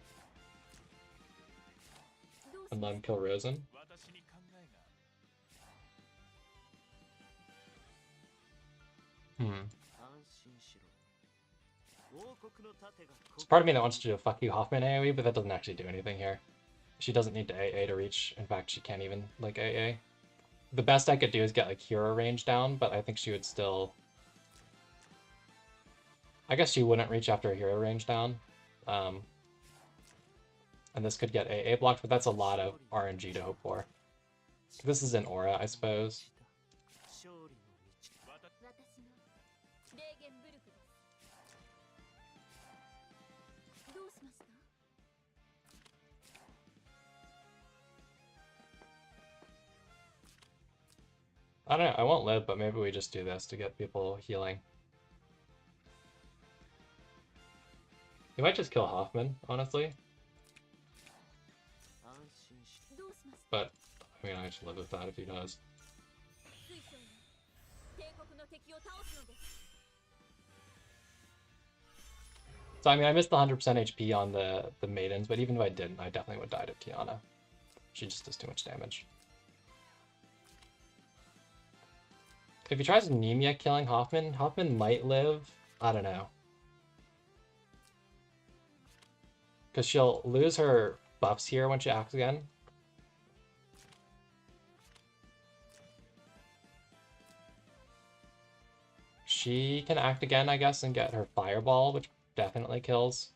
And let him kill Rosen? It's part of me that wants to do a fuck you Hoffman AoE, but that doesn't actually do anything here. She doesn't need to AA to reach. In fact, she can't even, like, AA. The best I could do is get, like, hero range down, but I think she would still... I guess she wouldn't reach after a hero range down. And this could get AA blocked, but that's a lot of RNG to hope for. This is an aura, I suppose. I don't know, I won't live, but maybe we just do this to get people healing. He might just kill Hoffman, honestly. But, I mean, I should live with that if he does. So, I mean, I missed the 100% HP on the maidens, but even if I didn't, I definitely would die to Tiana. She just does too much damage. If he tries Nemia killing Hoffman, Hoffman might live. I don't know. Because she'll lose her buffs here when she acts again. She can act again, I guess, and get her fireball, which definitely kills.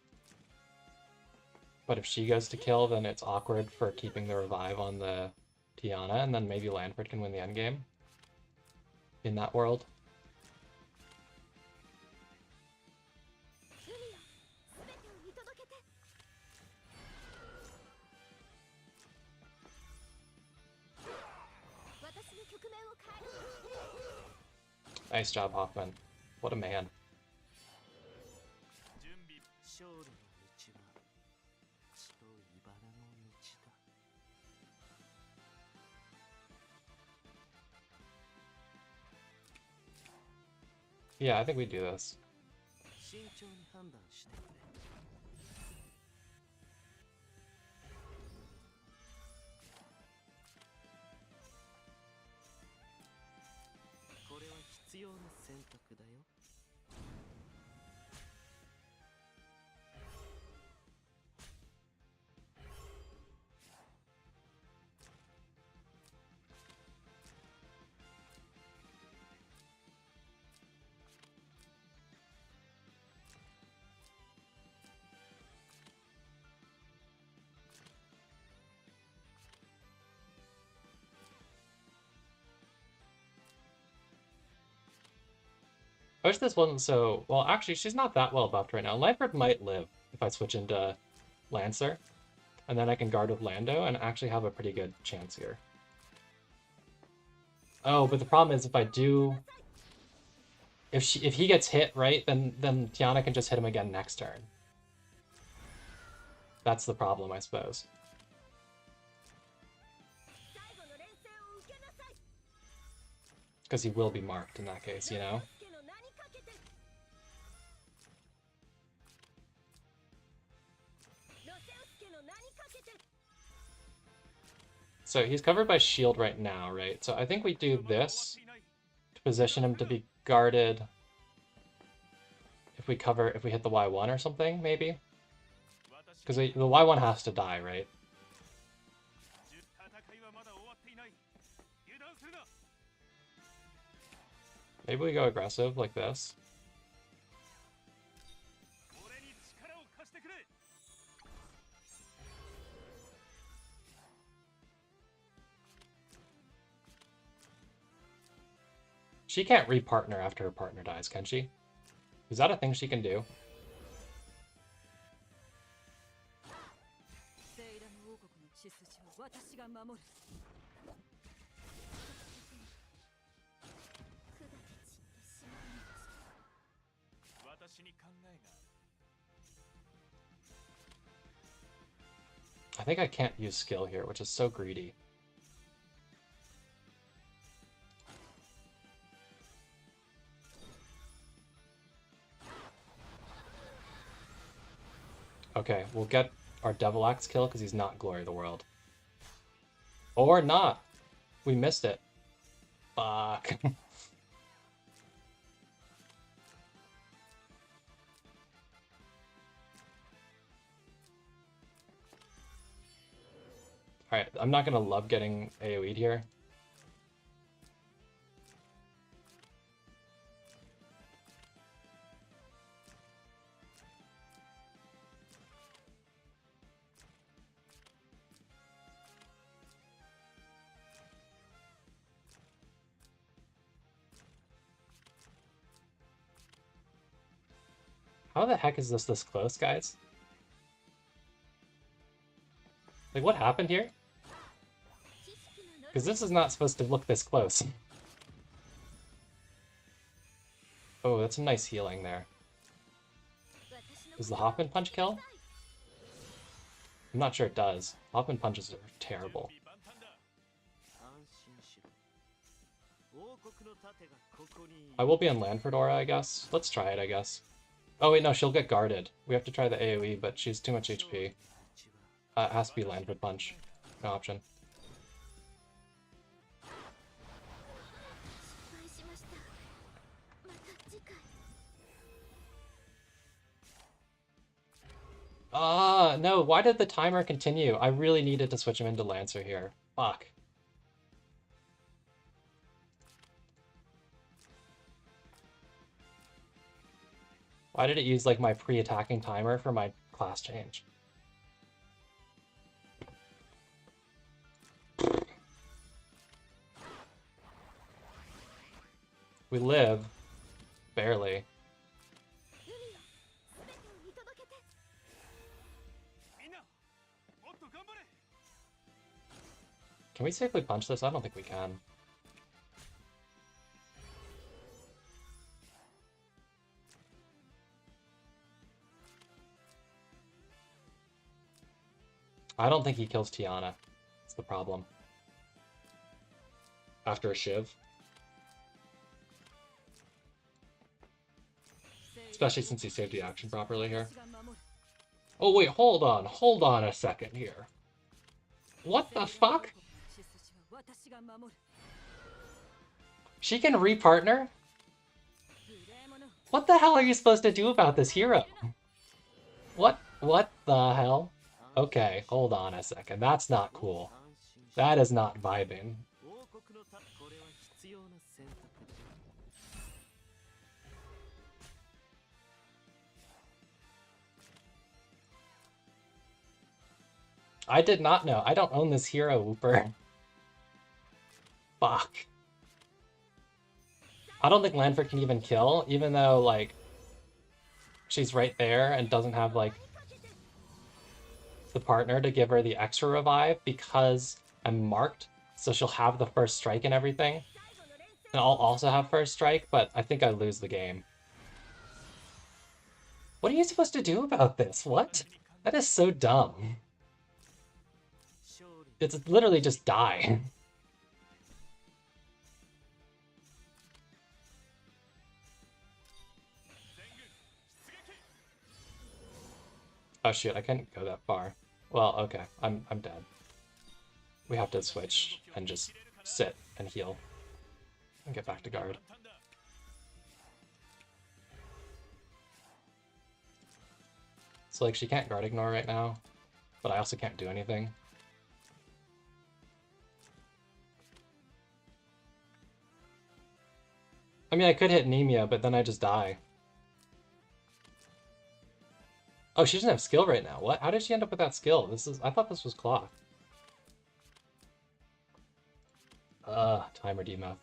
But if she goes to kill, then it's awkward for keeping the revive on the Tiana, and then maybe Lanford can win the endgame in that world. Nice job, Hoffman. What a man. Yeah, I think we do this. I wish this wasn't so... Well, actually, she's not that well buffed right now. Lanford might live if I switch into Lancer. And then I can guard with Lando and actually have a pretty good chance here. Oh, but the problem is if I do... If he gets hit, right, then Tiana can just hit him again next turn. That's the problem, I suppose. Because he will be marked in that case, you know? So he's covered by shield right now, right? So I think we do this to position him to be guarded if we hit the Y1 or something, maybe? Because the Y1 has to die, right? Maybe we go aggressive like this. She can't re-partner after her partner dies, can she? Is that a thing she can do? I think I can't use skill here, which is so greedy. Okay, we'll get our Devil Axe kill because he's not Glory of the World. Or not! We missed it. Fuck. Alright, I'm not gonna love getting AoE'd here. How the heck is this close, guys? Like, what happened here? Because this is not supposed to look this close. Oh, that's some nice healing there. Does the Hoffman punch kill? I'm not sure it does. Hoffman punches are terrible. I will be on Lanford Aura, I guess. Let's try it, I guess. Oh wait, no, she'll get guarded. We have to try the AoE, but she's too much HP. It has to be Lanford punch. No option. No, why did the timer continue? I really needed to switch him into Lancer here. Fuck. Why did it use like my pre-attacking timer for my class change? We live. Barely. Can we safely punch this? I don't think we can. I don't think he kills Tiana. That's the problem. After a Shiv. Especially since he saved the action properly here. Oh wait, hold on a second here. What the fuck? She can repartner? What the hell are you supposed to do about this hero? What the hell? Okay, hold on a second. That's not cool. That is not vibing. I did not know. I don't own this hero, Whooper. Fuck. I don't think Lanford can even kill, even though, like, she's right there and doesn't have, like, the partner to give her the extra revive because I'm marked, so she'll have the first strike and everything. And I'll also have first strike, but I think I lose the game. What are you supposed to do about this? What? That is so dumb. It's literally just die. Oh shit, I can't go that far. Well, okay, I'm dead. We have to switch and just sit and heal and get back to guard. So like she can't guard ignore right now, but I also can't do anything. I mean, I could hit Nemia, but then I just die. Oh, she doesn't have skill right now. What? How did she end up with that skill? I thought this was cloth. Timer demuff.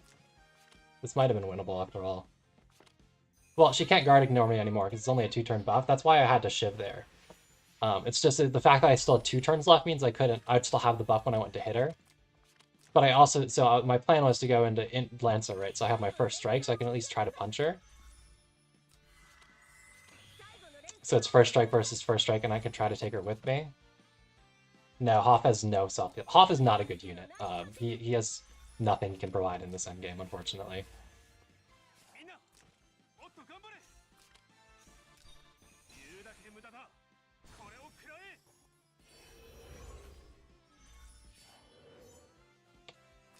This might have been winnable after all. Well, she can't guard ignore me anymore because it's only a 2-turn buff. That's why I had to Shiv there. It's just the fact that I still had 2 turns left means I'd still have the buff when I went to hit her. But I also, my plan was to go into Lancer, right? So I have my first strike, so I can at least try to punch her. So it's first strike versus first strike, and I can try to take her with me. No, Hoff has no self-heal. Hoff is not a good unit. He has nothing he can provide in this endgame, unfortunately.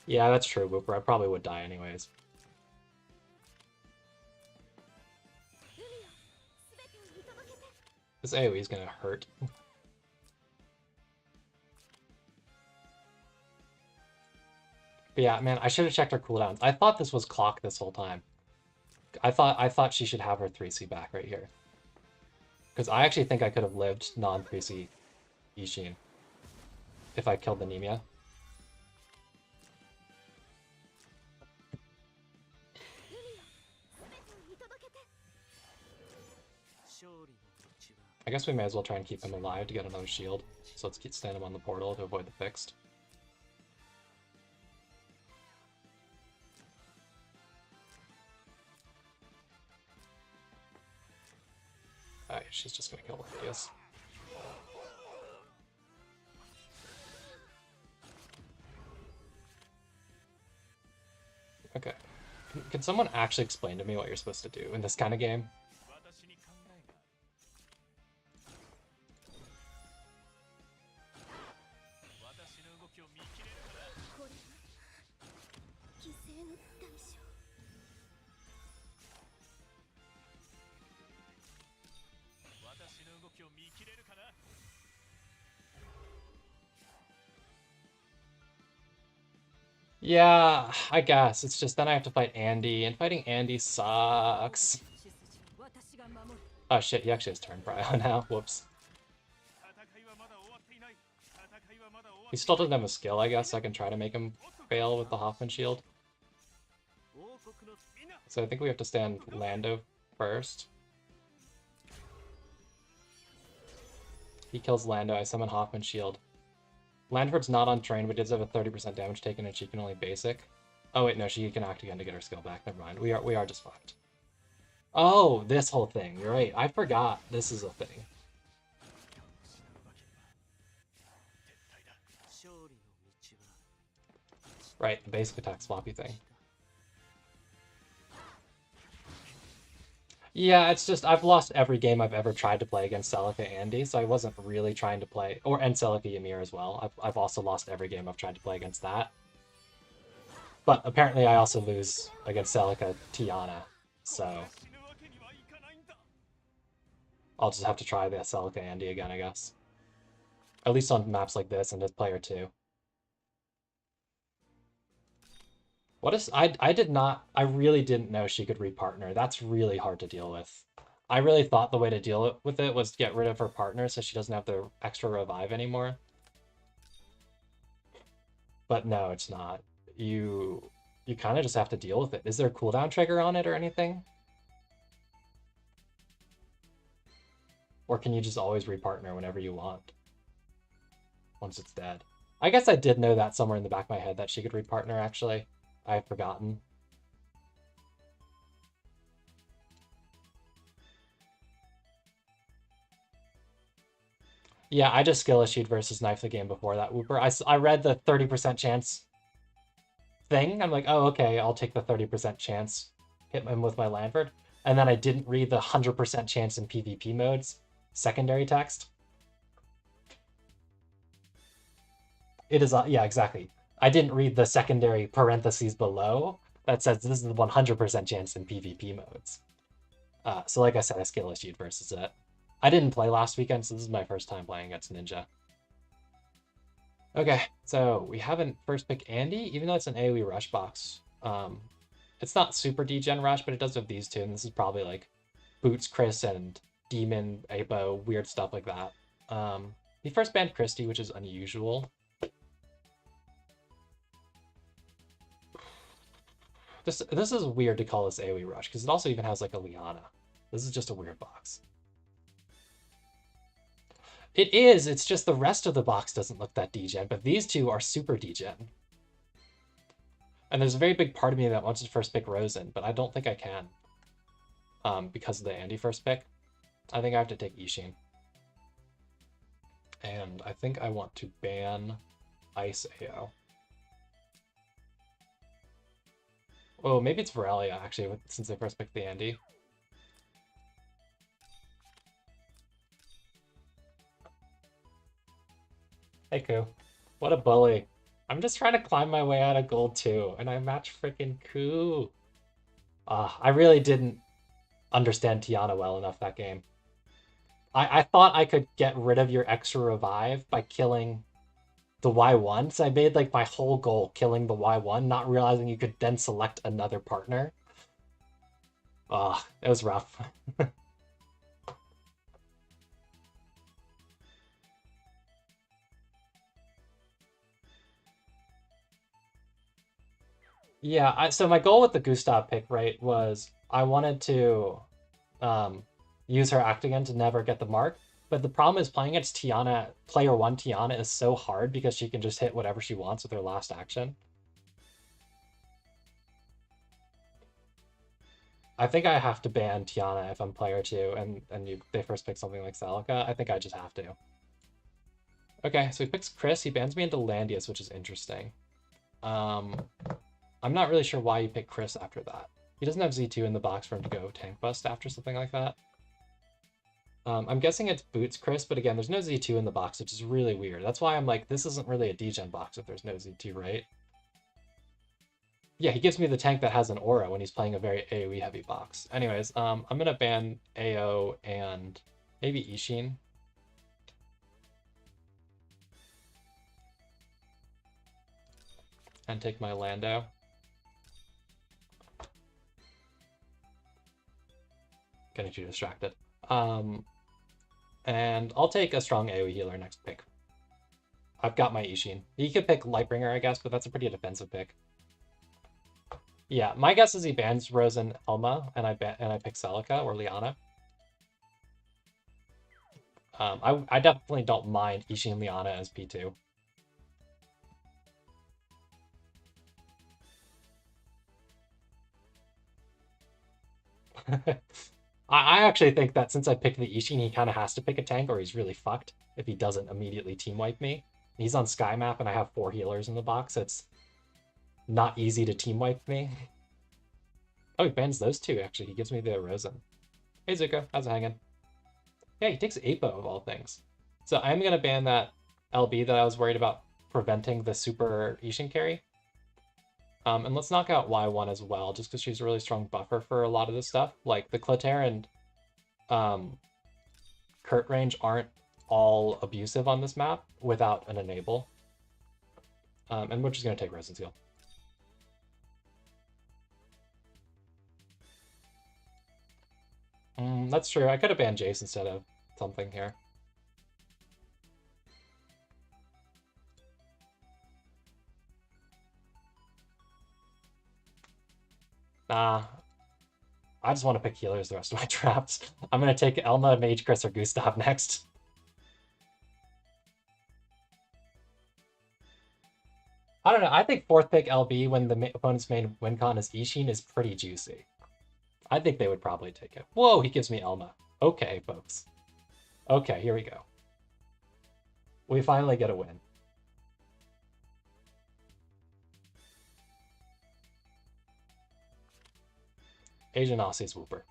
Yeah, that's true, Whooper. I probably would die anyways. This AoE is gonna hurt. But yeah, man, I should have checked her cooldowns. I thought this was clock this whole time. I thought she should have her 3C back right here. Because I actually think I could have lived non-3C Ishin if I killed the Nemia. I guess we may as well try and keep him alive to get another shield. So let's stand him on the portal to avoid the fixed. Alright, she's just gonna kill him, I guess. Okay. Can someone actually explain to me what you're supposed to do in this kind of game? Yeah, I guess. It's just then I have to fight Andy, and fighting Andy sucks. Oh shit, he actually has turn prio now. Whoops. He still doesn't have a skill, I guess. So I can try to make him fail with the Hoffman shield. So I think we have to stand Lando first. He kills Lando, I summon Hoffman shield. Landford's not on train, but does have a 30% damage taken, and she can only basic. Oh wait, no, she can act again to get her skill back. Never mind. We are just fucked. Oh, this whole thing. You're right. I forgot this is a thing. Right, the basic attack floppy thing. Yeah, it's just I've lost every game I've ever tried to play against Celica Andy, so I wasn't really trying to play, and Celica Ymir as well. I've also lost every game I've tried to play against that. But apparently I also lose against Celica Tiana, so I'll just have to try the Celica Andy again, I guess. At least on maps like this and as player 2. What is I really didn't know she could repartner. That's really hard to deal with. I really thought the way to deal with it was to get rid of her partner so she doesn't have the extra revive anymore. But no, it's not. You kind of just have to deal with it. Is there a cooldown trigger on it or anything? Or can you just always repartner whenever you want? Once it's dead. I guess I did know that somewhere in the back of my head that she could repartner, actually. I had forgotten. Yeah, I just skill issued versus knife the game before that Whooper. I read the 30% chance thing. I'm like, oh, okay, I'll take the 30% chance. Hit him with my Lanford. And then I didn't read the 100% chance in PvP modes secondary text. It is, yeah, exactly. I didn't read the secondary parentheses below that says this is the 100% chance in PvP modes. So like I said, I skill issued versus it. I didn't play last weekend, so this is my first time playing against Ninja. Okay, so we haven't first pick Andy, even though it's an AoE rush box. It's not super degen rush, but it does have these two, and this is probably like Boots, Chris, and Demon, Apo, weird stuff like that. He first banned Christie, which is unusual. This is weird to call this AoE rush, because it also even has like a Liana. This is just a weird box. It is, it's just the rest of the box doesn't look that degen, but these two are super degen. And there's a very big part of me that wants to first pick Rosen, but I don't think I can. Because of the Andy first pick. I think I have to take Ishin. And I think I want to ban Ice AO. Oh, maybe it's Varelia, actually, since I first picked the Andy. Hey, Koo. What a bully. I'm just trying to climb my way out of gold 2, and I match freaking Koo. I really didn't understand Tiana well enough that game. I thought I could get rid of your extra revive by killing the Y1, so I made like my whole goal killing the Y1, not realizing you could then select another partner. It was rough. Yeah, so my goal with the Gustav pick, right, was I wanted to use her act again to never get the mark. But the problem is playing against Tiana, player 1 Tiana is so hard because she can just hit whatever she wants with her last action. I think I have to ban Tiana if I'm player 2 and they first pick something like Celica. I think I just have to. Okay, so he picks Chris. He bans me into Landius, which is interesting. I'm not really sure why you pick Chris after that. He doesn't have Z2 in the box for him to go tank bust after something like that. I'm guessing it's Boots Chris, but again, there's no Z2 in the box, which is really weird. That's why I'm like, this isn't really a degen box if there's no Z2, right? Yeah, he gives me the tank that has an aura when he's playing a very AoE heavy box. Anyways, I'm gonna ban AO and maybe Ishin. and take my Lando. Getting too distracted. And I'll take a strong AoE healer next pick. I've got my Ishin. You could pick Lightbringer, I guess, but that's a pretty defensive pick. Yeah, my guess is he bans Rose and Elma, and I pick Celica or Liana. I definitely don't mind Ishin and Liana as P2. I actually think that since I picked the Ishin, he kind of has to pick a tank or he's really fucked if he doesn't immediately team wipe me. He's on Sky Map and I have 4 healers in the box, so it's not easy to team wipe me. Oh, he bans those two, actually. He gives me the Rosen. Hey, Zuko. How's it hanging? Yeah, he takes Apo of all things. So I'm going to ban that LB that I was worried about preventing the super Ishin carry. And let's knock out Y1 as well, just because she's a really strong buffer for a lot of this stuff. Like, the Clotaire and Kurt range aren't all abusive on this map without an enable. And we're just going to take Rosen's heal. That's true. I could have banned Jace instead of something here. Nah. I just want to pick healers the rest of my traps. I'm going to take Elma, Mage, Chris, or Gustav next. I don't know. I think 4th pick LB when the opponent's main win con is Ishin is pretty juicy. I think they would probably take it. Whoa, he gives me Elma. Okay, folks. Okay, here we go. We finally get a win. Asian Aussie's Whooper.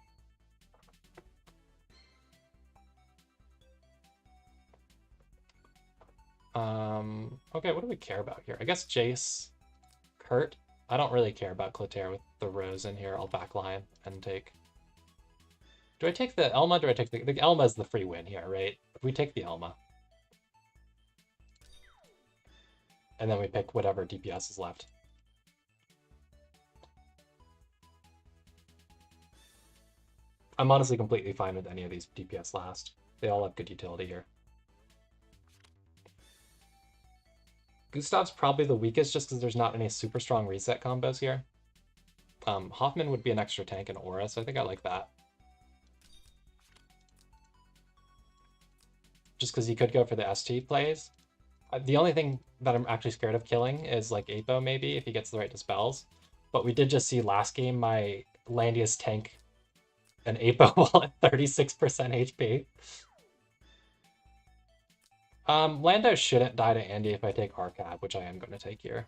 Okay, what do we care about here? I guess Jace, Kurt. I don't really care about Clotaire with the Rose in here. I'll backline and take... Do I take the Elma? Do I take the Elma is the free win here, right? We take the Elma. And then we pick whatever DPS is left. I'm honestly completely fine with any of these DPS last. They all have good utility here. Gustav's probably the weakest just because there's not any super strong reset combos here. Hoffman would be an extra tank and aura, so I think I like that. Just because he could go for the ST plays. The only thing that I'm actually scared of killing is like Apo maybe, if he gets the right dispels. But we did just see last game my Landius tank an Apo while at 36% HP. Lando shouldn't die to Andy if I take Arcab, which I am going to take here.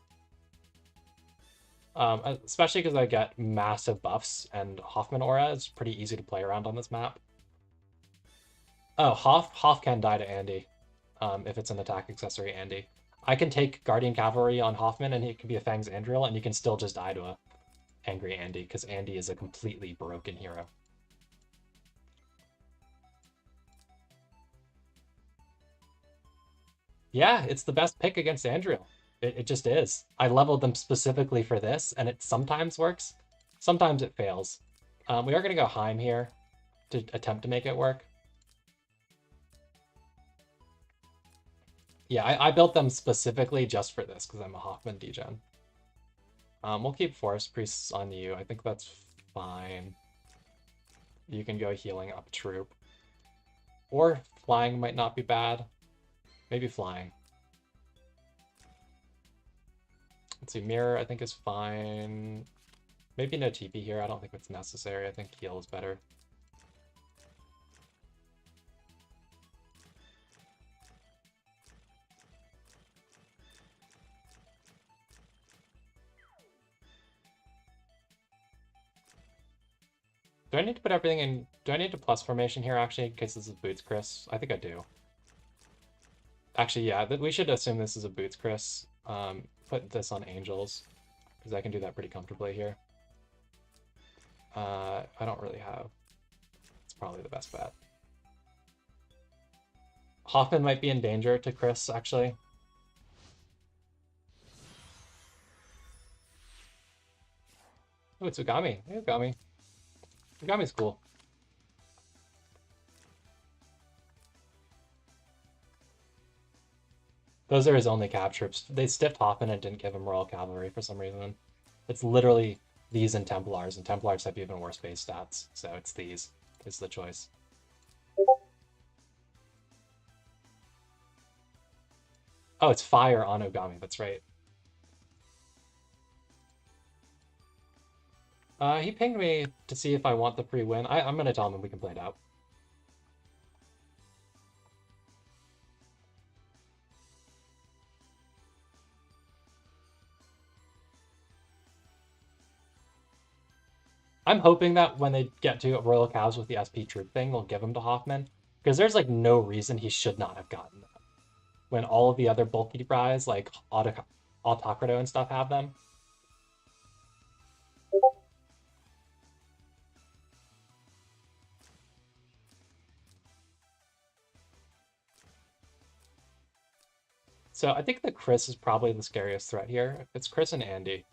Especially because I get massive buffs, and Hoffman Aura is pretty easy to play around on this map. Oh, Hoff can die to Andy, if it's an attack accessory Andy. I can take Guardian Cavalry on Hoffman, and he can be a Fangs Andriel, and you can still just die to a angry Andy, because Andy is a completely broken hero. Yeah, it's the best pick against Andriel. It just is. I leveled them specifically for this, and it sometimes works. Sometimes it fails. We are going to go Heim here to attempt to make it work. Yeah, I built them specifically just for this, because I'm a Hoffman degen. We'll keep Forest Priests on you. I think that's fine. You can go healing up troop. Or flying might not be bad. Maybe flying. Let's see, mirror I think is fine. Maybe no TP here, I don't think it's necessary. I think heal is better. Do I need to put everything in? Do I need to plus formation here actually in case this is Boots Chris? I think I do. Actually, yeah, we should assume this is a Boots Chris. Put this on Angels, because I can do that pretty comfortably here. I don't really have... It's probably the best bet. Hoffman might be in danger to Chris, actually. Oh, it's Ugami. Hey, Ugami. Ugami's cool. Those are his only captures. They stiffed Hoffman and didn't give him Royal Cavalry for some reason. It's literally these and Templars have even worse base stats, so it's these is the choice. Oh, it's fire on Ogami, that's right. He pinged me to see if I want the pre-win. I'm gonna tell him we can play it out. I'm hoping that when they get to Royal Cows with the SP troop thing, they'll give him to Hoffman. Because there's like no reason he should not have gotten that. When all of the other bulky prize, like Autocrato and stuff, have them. So I think that Chris is probably the scariest threat here. It's Chris and Andy.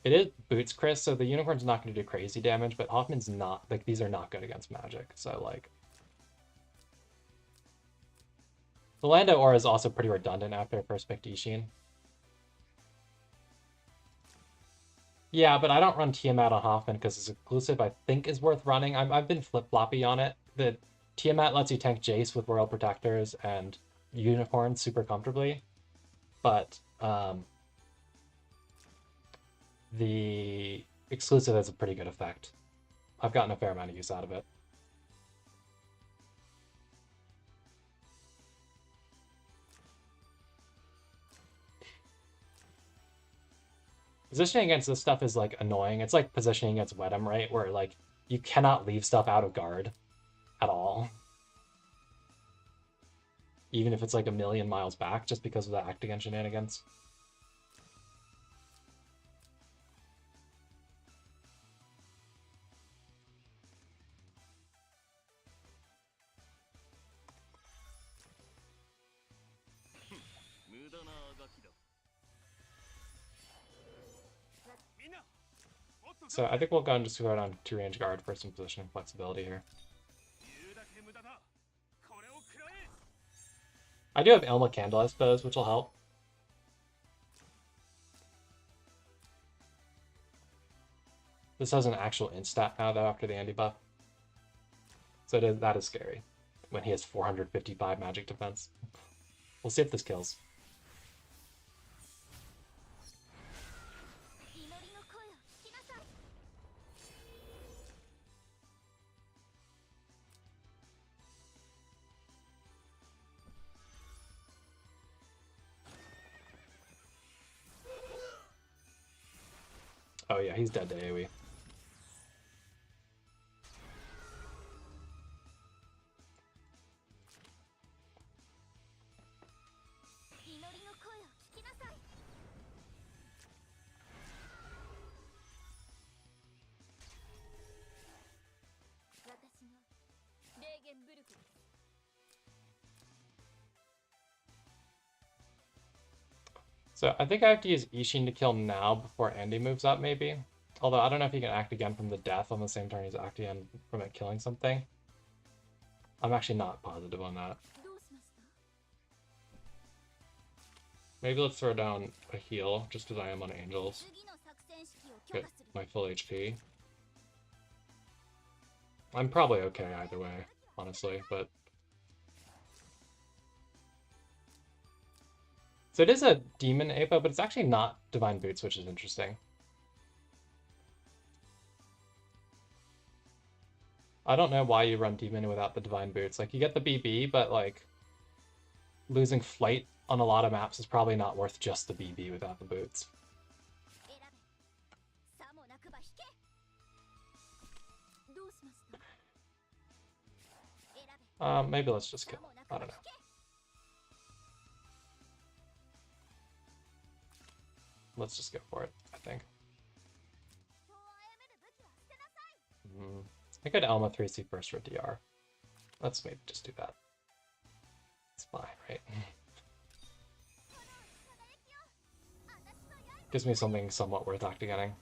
It is boots Chris, so the unicorn's not going to do crazy damage, but Hoffman's not. Like, these are not good against magic, so like... The Lando aura is also pretty redundant after first pick Ishin. Yeah, but I don't run Tiamat on Hoffman because his exclusive I think is worth running. I've been flip-floppy on it. The Tiamat lets you tank Jace with Royal Protectors and Unicorn super comfortably, but the exclusive has a pretty good effect. I've gotten a fair amount of use out of it. Positioning against this stuff is like annoying. It's like positioning against Wedham, right? Where like you cannot leave stuff out of guard at all. Even if it's like a million miles back, just because of the act against shenanigans. So I think we'll go and just go down to range guard for some positioning flexibility here. I do have Elma Candle, I suppose, which will help. This has an actual instat now, though, after the Andy buff. So that is scary, when he has 455 magic defense. We'll see if this kills. Oh yeah, he's dead to AoE. So I think I have to use Ishin to kill now before Andy moves up, maybe. Although I don't know if he can act again from the death on the same turn he's acting again from it killing something. I'm actually not positive on that. Maybe let's throw down a heal, just because I am on Angels. Get my full HP. I'm probably okay either way, honestly, but... So it is a Demon Apo, but it's actually not Divine Boots, which is interesting. I don't know why you run Demon without the Divine Boots. Like, you get the BB, but, like, losing Flight on a lot of maps is probably not worth just the BB without the boots. Maybe let's just kill. I don't know. Let's just go for it, I think. I could Elma 3C first for DR. Let's maybe just do that. It's fine, right? Gives me something somewhat worth activating.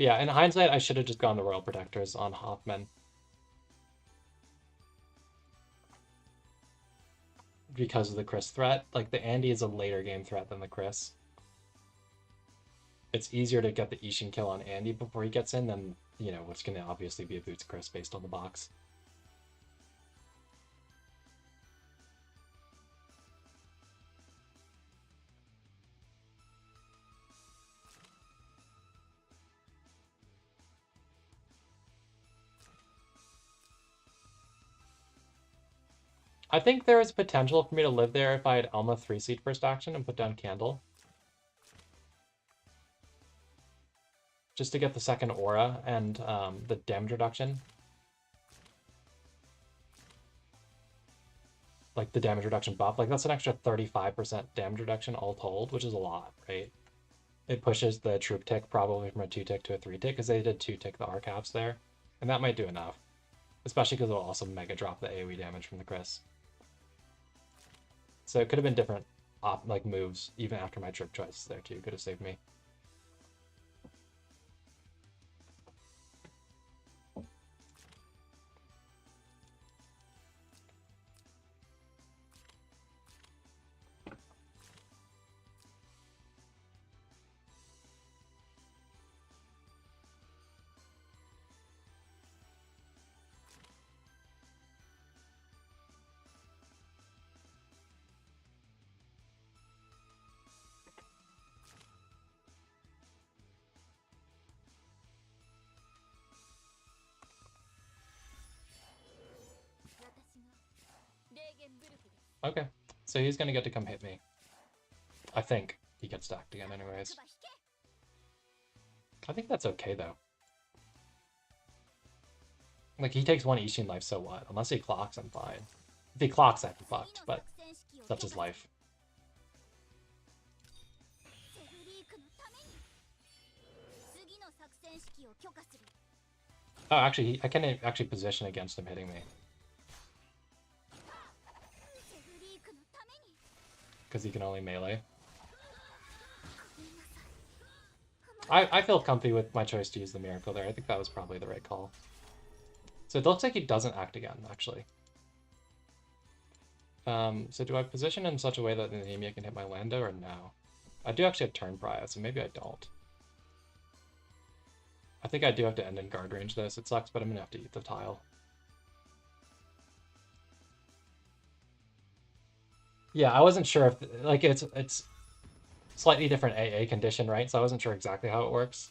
Yeah, in hindsight, I should have just gone the Royal Protectors on Hoffman. Because of the Chris threat. Like, the Andy is a later game threat than the Chris. It's easier to get the Ishin kill on Andy before he gets in than, you know, what's going to obviously be a Boots Chris based on the box. I think there is potential for me to live there if I had Elma 3-seed first action and put down Candle. Just to get the second aura and the damage reduction. Like the damage reduction buff. Like that's an extra 35% damage reduction all told, which is a lot, right? It pushes the troop tick probably from a 2-tick to a 3-tick because they did 2-tick the R-caps there. And that might do enough. Especially because it'll also mega drop the AoE damage from the Chris. So it could have been different like moves even after my trip choices there too. Could have saved me. Okay, so he's gonna get to come hit me. I think he gets stacked again anyways. I think that's okay though. Like he takes one Ishin life, so what? Unless he clocks, I'm fine. If he clocks, I'm fucked, but such is life. Oh, actually, I can actually position against him hitting me. Because he can only melee. I feel comfy with my choice to use the Miracle there. I think that was probably the right call. So it looks like he doesn't act again, actually. So do I position in such a way that the Anemia can hit my Lando, or no? I do actually have turn prio, so maybe I don't. I think I do have to end in guard range though, so it sucks, but I'm gonna have to eat the tile. Yeah, I wasn't sure if, like, it's slightly different AA condition, right? So I wasn't sure exactly how it works.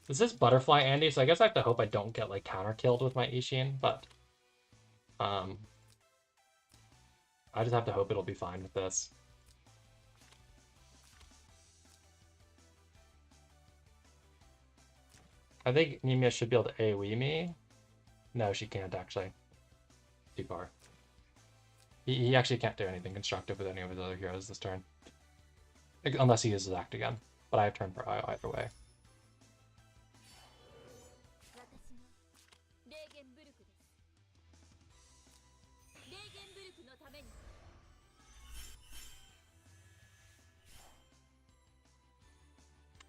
This is Butterfly Andy, so I guess I have to hope I don't get, like, counter-killed with my Ishin, but I just have to hope it'll be fine with this. I think Nemia should be able to AoE me. No, she can't, actually. Too far. He actually can't do anything constructive with any of his other heroes this turn. Unless he uses Act again. But I have turn prio either way.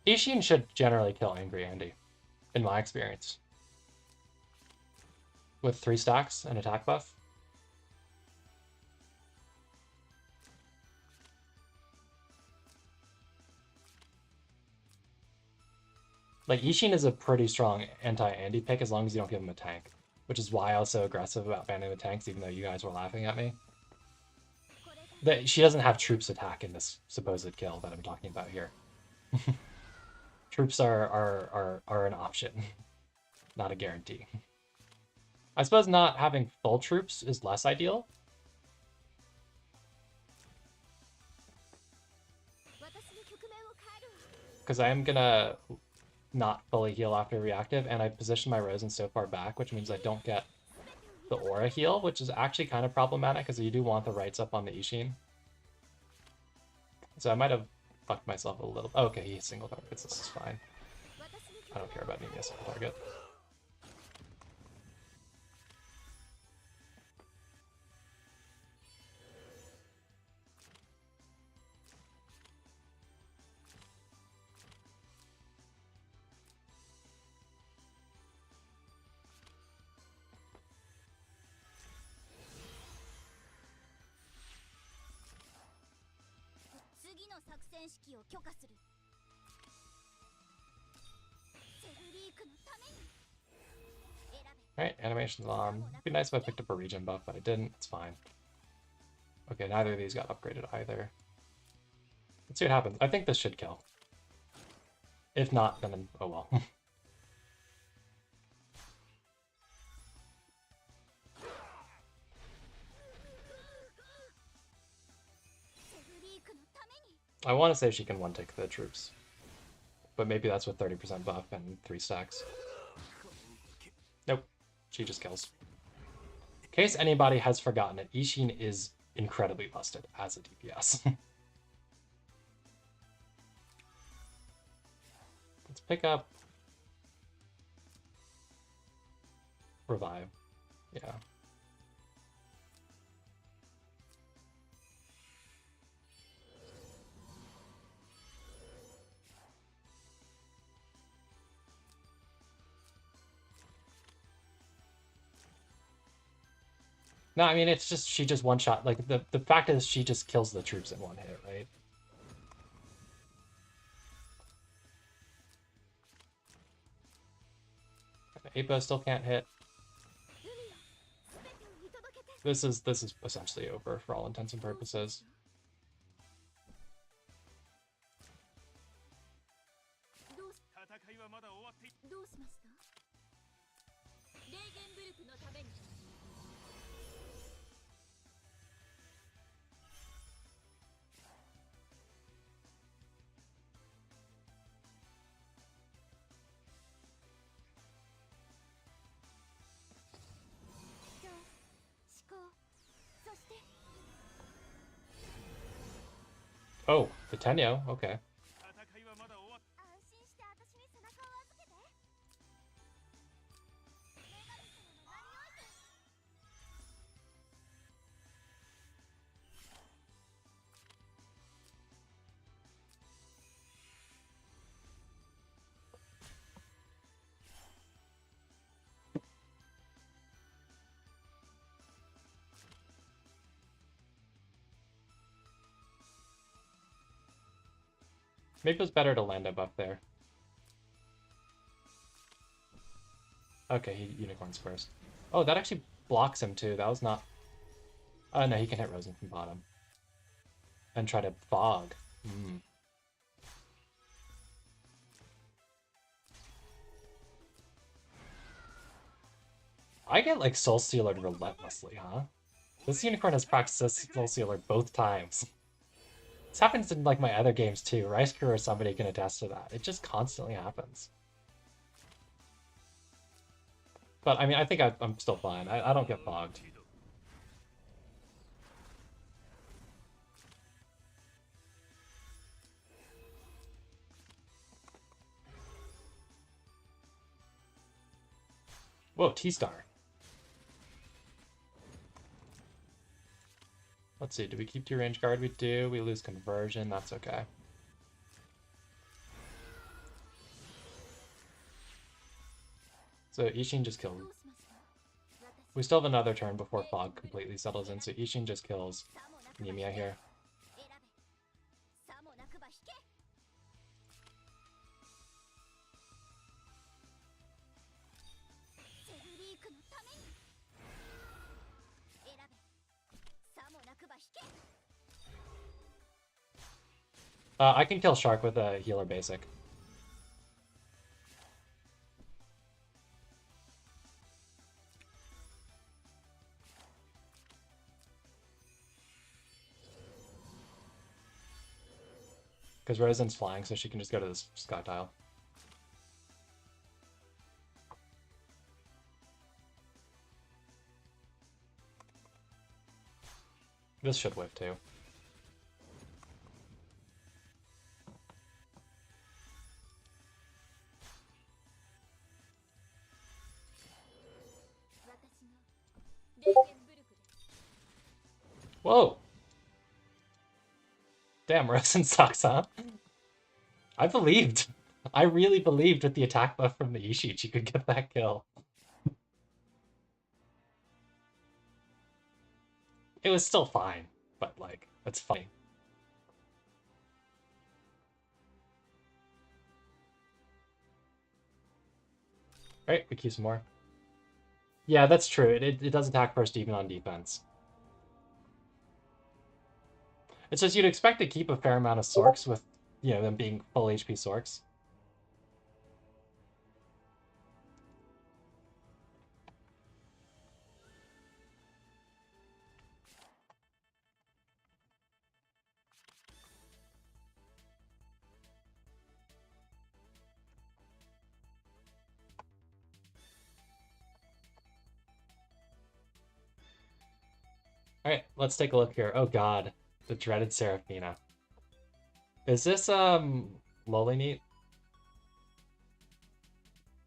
Ishin should generally kill Angry Andy, in my experience. With 3 stacks and attack buff. Like, Ishin is a pretty strong anti-Andy pick as long as you don't give him a tank. Which is why I was so aggressive about banning the tanks, even though you guys were laughing at me. She doesn't have troops attack in this supposed kill that I'm talking about here. Troops are an option, not a guarantee. I suppose not having full troops is less ideal. Because I am gonna not fully heal after reactive, and I position my Rosen so far back, which means I don't get the aura heal, which is actually kind of problematic because you do want the rights up on the Ishin. So I might have fucked myself a little. Oh, okay, he single targets. This is fine. I don't care about needing a single target. Alright, animation's on. It'd be nice if I picked up a regen buff, but I didn't. It's fine. Okay, neither of these got upgraded either. Let's see what happens. I think this should kill. If not, then oh well. I want to say she can one-take the troops. But maybe that's with 30% buff and 3 stacks. Nope. She just kills. In case anybody has forgotten it, Ishin is incredibly busted as a DPS. Let's pick up Revive. Yeah. No, I mean, it's just, she just one-shot, like, the fact is she just kills the troops in one hit, right? Apo still can't hit. This is essentially over for all intents and purposes. Oh, the Tenyo, okay. Maybe it was better to land a buff there. Okay, he unicorns first. Oh, that actually blocks him too. That was not... Oh no, he can hit Rosen from bottom. And try to fog. I get like Soul Stealer relentlessly, huh? This unicorn has practiced Soul Stealer both times. This happens in like my other games too. Rice Crew or somebody can attest to that. It just constantly happens. But I mean, I think I'm still fine. I don't get fogged. Whoa, T-Star. Let's see, do we keep 2 range guard? We do. We lose conversion. That's okay. So Ishin just killed. We still have another turn before fog completely settles in, so Ishin just kills Nemia here. I can kill Shark with a healer basic. Because Rosen's flying, so she can just go to this sky tile. This should whip too. Whoa! Damn, Rosen sucks, huh? I believed. I really believed with the attack buff from the Ishin she could get that kill. It was still fine, but like, that's funny. Alright, we keep some more. Yeah, that's true. It does attack first even on defense. It's just you'd expect to keep a fair amount of Sorks with, you know, them being full HP Sorks. Alright, let's take a look here. Oh god, the dreaded Seraphina. Is this, Lolineat?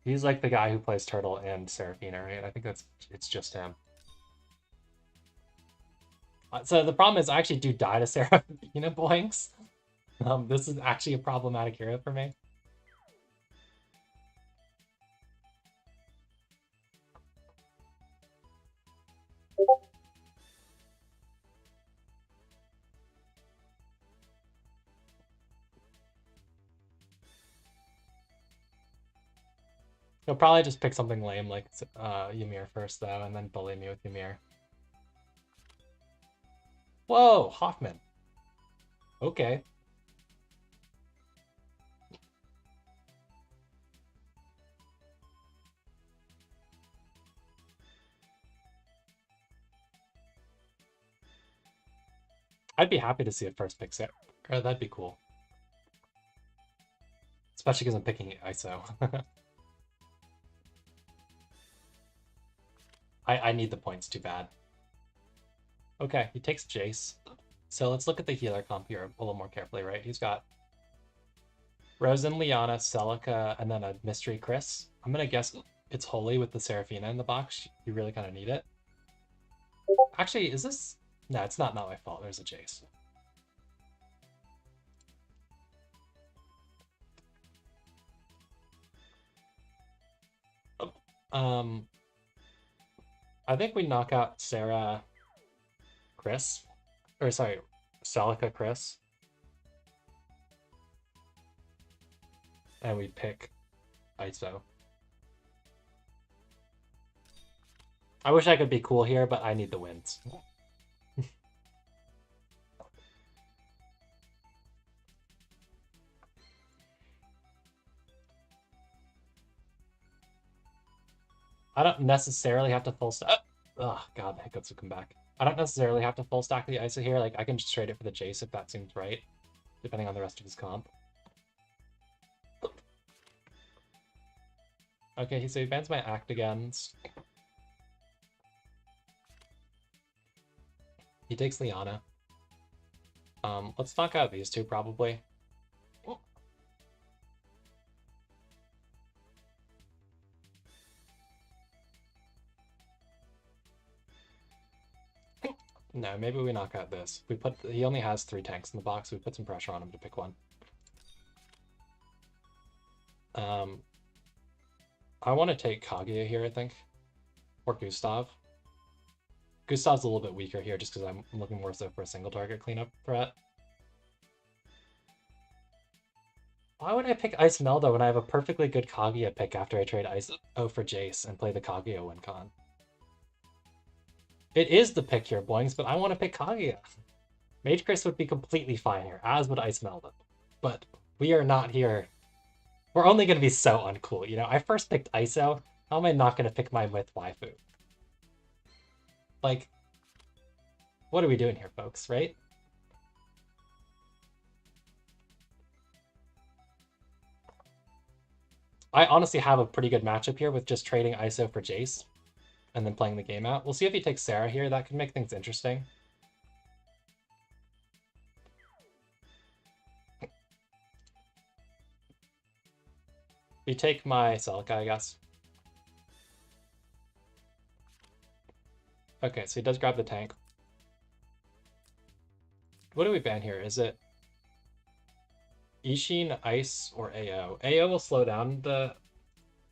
He's like the guy who plays Turtle and Seraphina, right? I think it's just him. So the problem is I actually do die to Seraphina Boinks. This is actually a problematic hero for me. He'll probably just pick something lame like Ymir first, though, and then bully me with Ymir. Whoa, Hoffman. Okay. I'd be happy to see it first pick Sarah. That'd be cool. Especially because I'm picking ISO. I need the points too bad. Okay, he takes Jace. So let's look at the healer comp here a little more carefully, right? He's got Rosen, Liana, Celica, and then a Mystery Chris. I'm gonna guess it's Holy with the Seraphina in the box. You really kind of need it. Actually, is this... No, it's not my fault. There's a Jace. I think we knock out Sarah Chris. Or sorry, Celica Chris. And we pick ISO. I wish I could be cool here, but I need the wins. I don't necessarily have to full stack. Oh god, the hiccups will come back. I don't necessarily have to full stack the ISO here. Like, I can just trade it for the Jace if that seems right, depending on the rest of his comp. Okay, so he bans my Actigons. He takes Liana. Let's knock out these two, probably. No, maybe we knock out this. He only has 3 tanks in the box, so we put some pressure on him to pick one. I want to take Kaguya here, I think. Or Gustav. Gustav's a little bit weaker here just because I'm looking more so for a single target cleanup threat. Why would I pick Ice Melda when I have a perfectly good Kaguya pick after I trade Ice for Jace and play the Kaguya win con? It is the pick here, Boings, but I want to pick Kaguya. Mage Chris would be completely fine here, as would Ice Melda. But we are not here. We're only going to be so uncool, you know? I first picked ISO. How am I not going to pick my Myth waifu? Like, what are we doing here, folks, right? I honestly have a pretty good matchup here with just trading ISO for Jace and then playing the game out. We'll see if he takes Sarah here. That could make things interesting. We take my Celica, I guess. Okay, so he does grab the tank. What do we ban here? Is it Ishin, Ice, or AO? AO will slow down the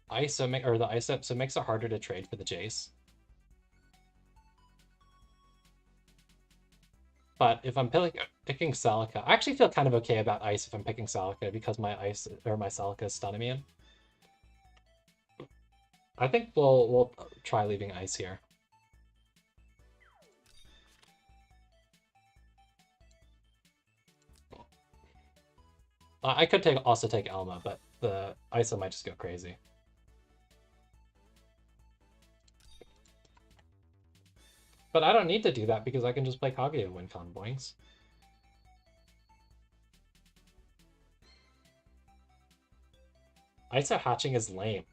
Ice, or the Ice up, so it makes it harder to trade for the Jace. But if I'm picking Celica, I actually feel kind of okay about Ice if I'm picking Celica because my Ice or my Celica is stunning me in. I think we'll try leaving ice here. I could also take Elma, but the ISO might just go crazy. But I don't need to do that because I can just play Kaguya win Boings. ISO hatching is lame.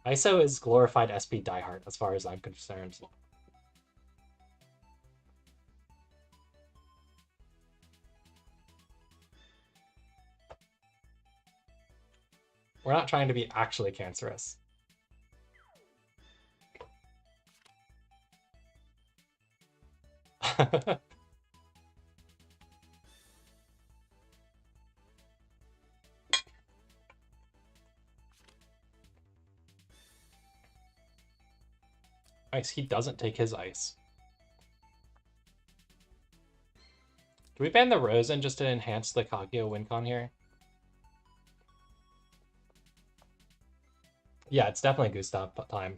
ISO is glorified SP diehard as far as I'm concerned. We're not trying to be actually cancerous. Ice, he doesn't take his ice. Do we ban the Rosen just to enhance the Kaguya win con here? Yeah, it's definitely Gustav time.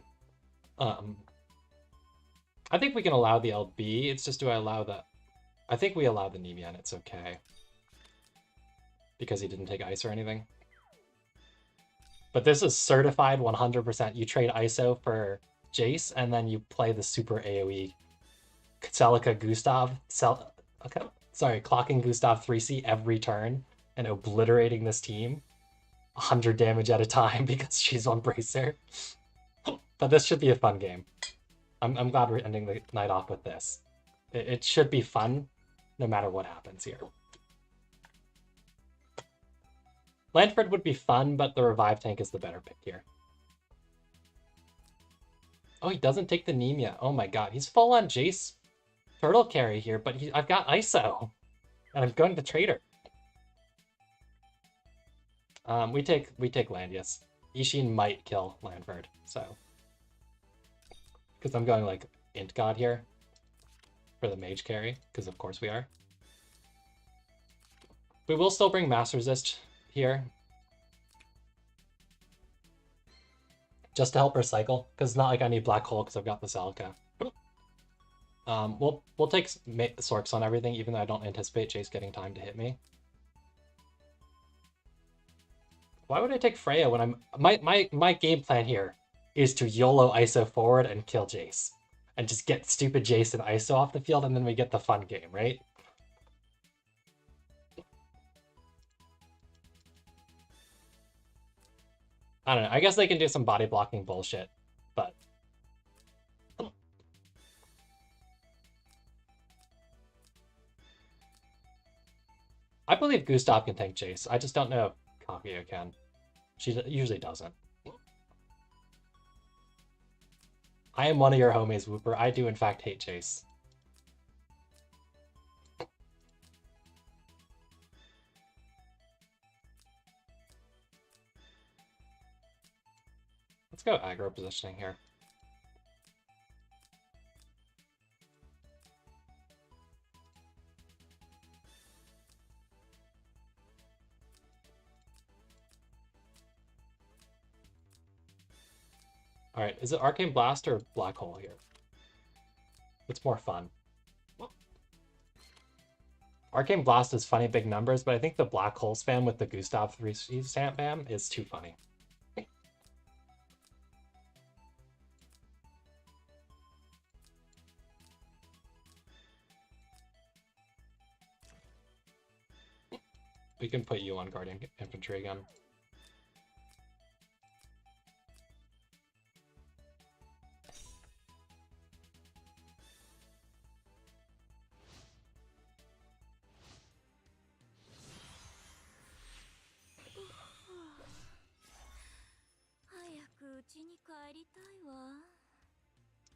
I think we can allow the LB. It's just, do I allow the... I think we allow the Nemia and it's okay. Because he didn't take ice or anything. But this is certified 100%. You trade ISO for Jace, and then you play the super AoE Celica Gustav. Clocking Gustav 3C every turn and obliterating this team 100 damage at a time because she's on Bracer. But this should be a fun game. I'm glad we're ending the night off with this. It should be fun no matter what happens here. Lanford would be fun, but the revive tank is the better pick here. Oh, he doesn't take the Nemia. Oh my god, he's full on Jace turtle carry here, but I've got ISO. And I'm going to Trader. We take Landius. Ishin might kill Lanford, so. Because I'm going like Int God here for the mage carry, because of course we are. We will still bring Mass Resist here. Just to help her cycle, because it's not like I need Black Hole because I've got the Celica. We'll take Sorks on everything, even though I don't anticipate Jace getting time to hit me. Why would I take Freya when I'm... My game plan here is to YOLO ISO forward and kill Jace. And just get stupid Jace and ISO off the field, and then we get the fun game, right? I don't know. I guess they can do some body blocking bullshit, but... I believe Gustav can tank Jace. I just don't know if Kaguya can. She usually doesn't. I am one of your homies, Whooper. I do in fact hate Jace. Let's go aggro positioning here. Alright, is it Arcane Blast or Black Hole here? What's more fun? Arcane Blast is funny big numbers, but I think the Black Hole spam with the Gustav 3C stamp bam is too funny. We can put you on Guardian Infantry again.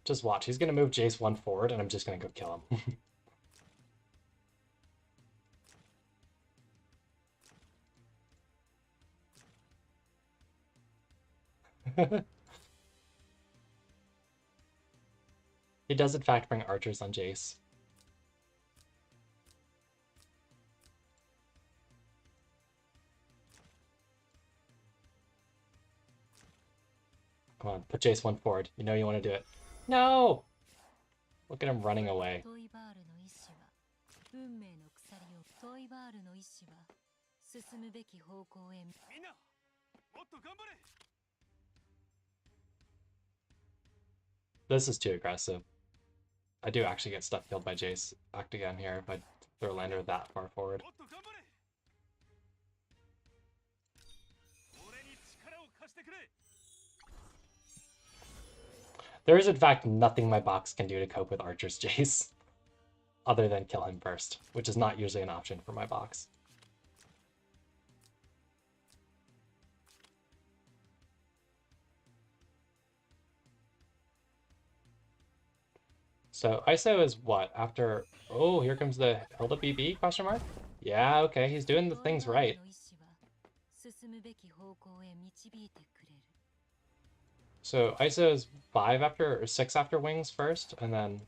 Just watch. He's going to move Jace 1 forward, and I'm just going to go kill him. He does, in fact, bring archers on Jace. Come on, put Jace one forward. You know you want to do it. No! Look at him running away. This is too aggressive. I do actually get stuff killed by Jace act again here if I throw Lander that far forward. There is in fact nothing my box can do to cope with Archer's Jace other than kill him first, which is not usually an option for my box. So ISO is what? After... Oh, here comes the Hilda BB, question mark? Yeah, okay, he's doing the things right. So ISO is 5 after, or 6 after wings first, and then...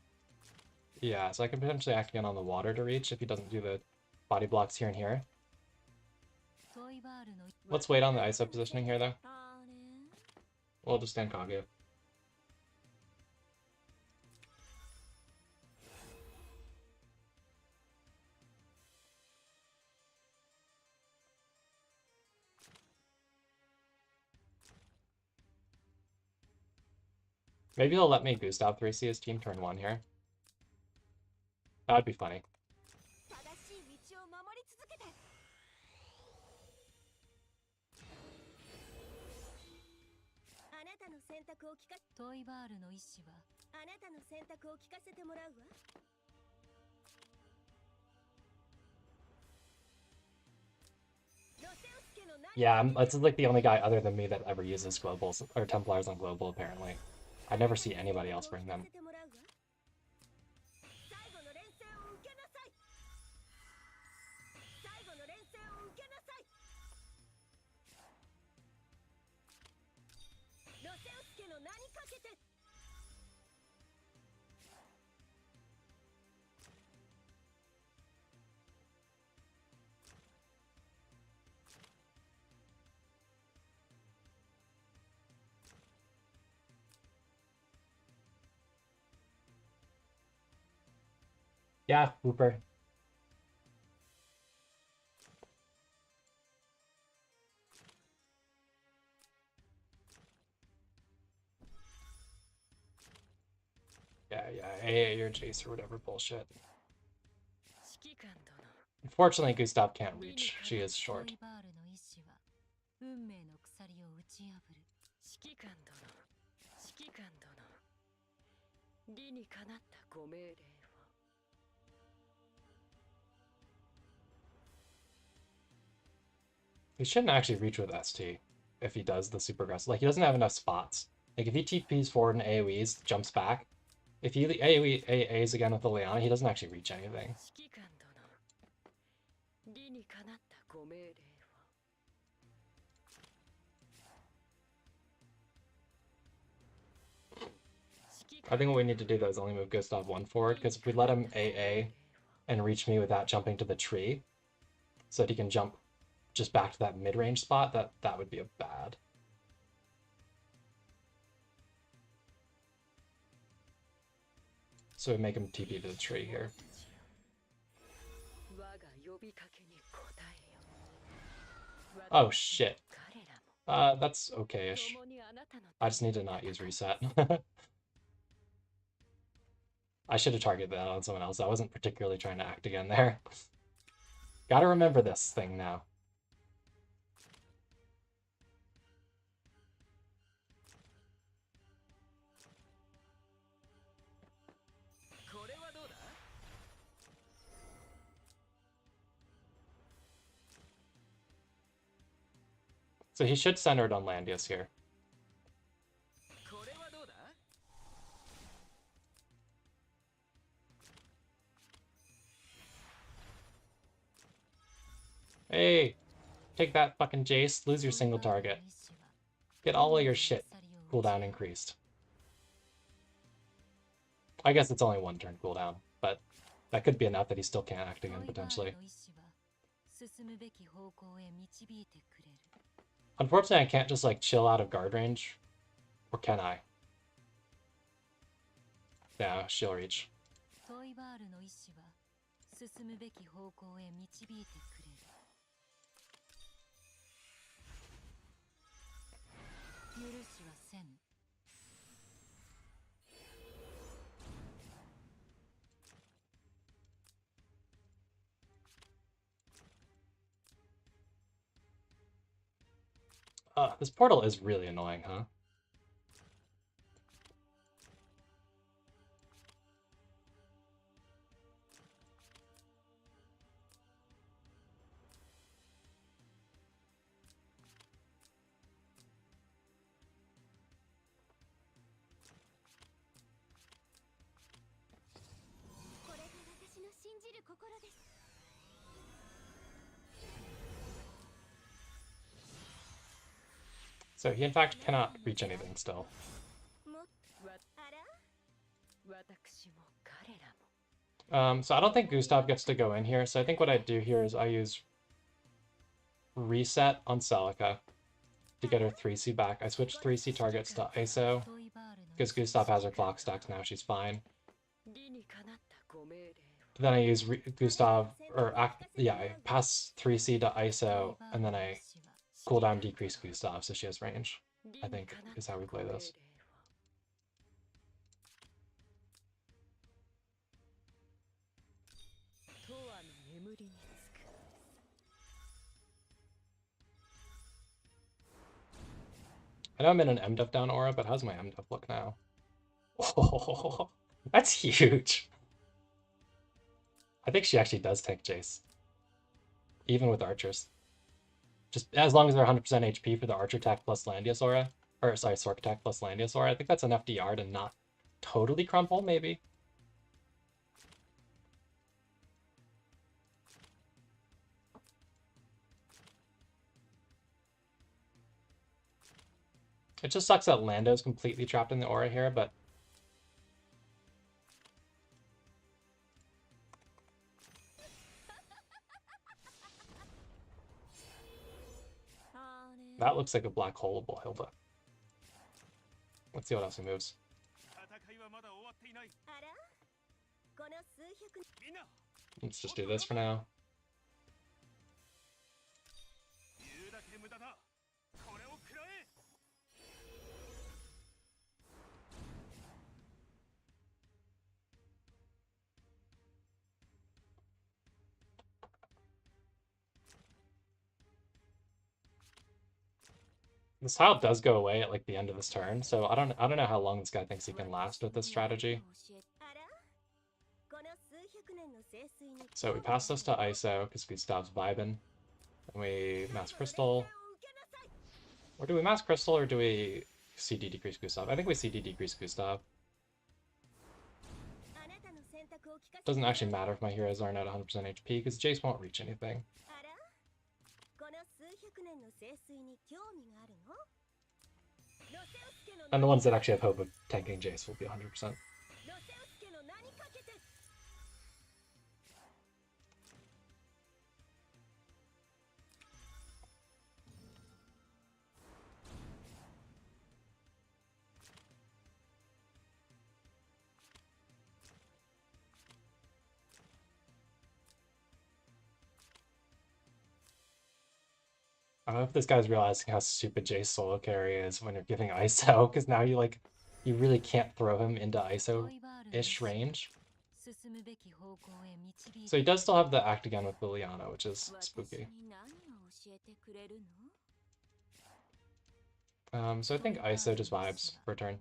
Yeah, so I can potentially act again on the water to reach if he doesn't do the body blocks here and here. Let's wait on the ISO positioning here, though. We'll just stand Kaguya. Maybe he'll let me Gustav 3C his team turn 1 here. That would be funny. Yeah, this is like the only guy other than me that ever uses globals or Templars on global, apparently. I never see anybody else bring them. Yeah, Hooper. Yeah, AA or Jace or whatever bullshit. Unfortunately, Gustav can't reach. She is short. He shouldn't actually reach with ST if he does the super aggressive. Like, he doesn't have enough spots. Like, if he TPs forward and AoEs, jumps back, if he AoE AAs again with the Leona, he doesn't actually reach anything. I think what we need to do, though, is only move Gustav 1 forward, because if we let him AA and reach me without jumping to the tree, so that he can jump just back to that mid-range spot, that would be a bad. So we make him TP to the tree here. Oh shit. That's okay-ish. I just need to not use reset. I should have targeted that on someone else. I wasn't particularly trying to act again there. Gotta remember this thing now. So he should center it on Landius here. Hey, take that fucking Jace, lose your single target. Get all of your shit cooldown increased. I guess it's only 1 turn cooldown, but that could be enough that he still can't act again, potentially. Unfortunately, I can't just, like, chill out of guard range Or can I? Yeah, she'll reach. This portal is really annoying, huh? So he in fact cannot reach anything still. So I don't think Gustav gets to go in here, so I think what I do here is I use Reset on Celica to get her 3C back. I switch 3C targets to ISO, because Gustav has her clock stacks now, she's fine. Then I use Gustav, or yeah, I pass 3C to ISO, and then I cooldown decrease Gustav so she has range, I think, is how we play this. I know I'm in an MDF down aura, but how's my MDF look now? Oh, that's huge. I think she actually does take Jace. Even with archers. Just as long as they're 100% HP for the archer attack plus Landius aura. Or sorry, Sork attack plus Landius aura. I think that's enough DR to not totally crumple, maybe. It just sucks that Lando's completely trapped in the aura here, but that looks like a black holeable Hilda. Let's see what else he moves. Let's just do this for now. This tile does go away at like the end of this turn, so I don't know how long this guy thinks he can last with this strategy. So we pass this to ISO because Gustav's vibing. And we Mass Crystal. Or do we Mass Crystal or do we CD decrease Gustav? I think we CD decrease Gustav. Doesn't actually matter if my heroes aren't at 100% HP because Jace won't reach anything. And the ones that actually have hope of tanking Jace will be 100%. I hope this guy's realizing how stupid Jace solo carry is when you're giving ISO, because now you really can't throw him into ISO-ish range. So he does still have the act again with Liliana, which is spooky. So I think ISO just vibes for a turn.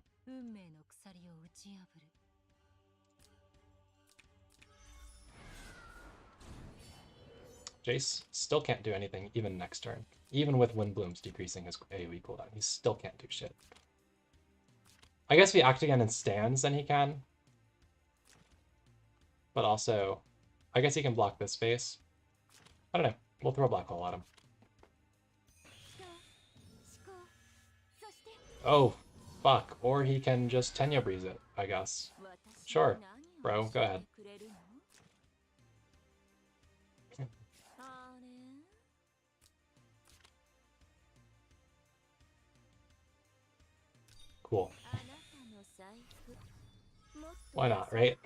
Jace still can't do anything even next turn. Even with Windblooms decreasing his AoE cooldown, he still can't do shit. I guess if he act again and stands, then he can. But also, I guess he can block this face. I don't know. We'll throw a black hole at him. Oh, fuck. Or he can just Tenya Breeze it, I guess. Sure, bro, go ahead. Cool. Why not, right?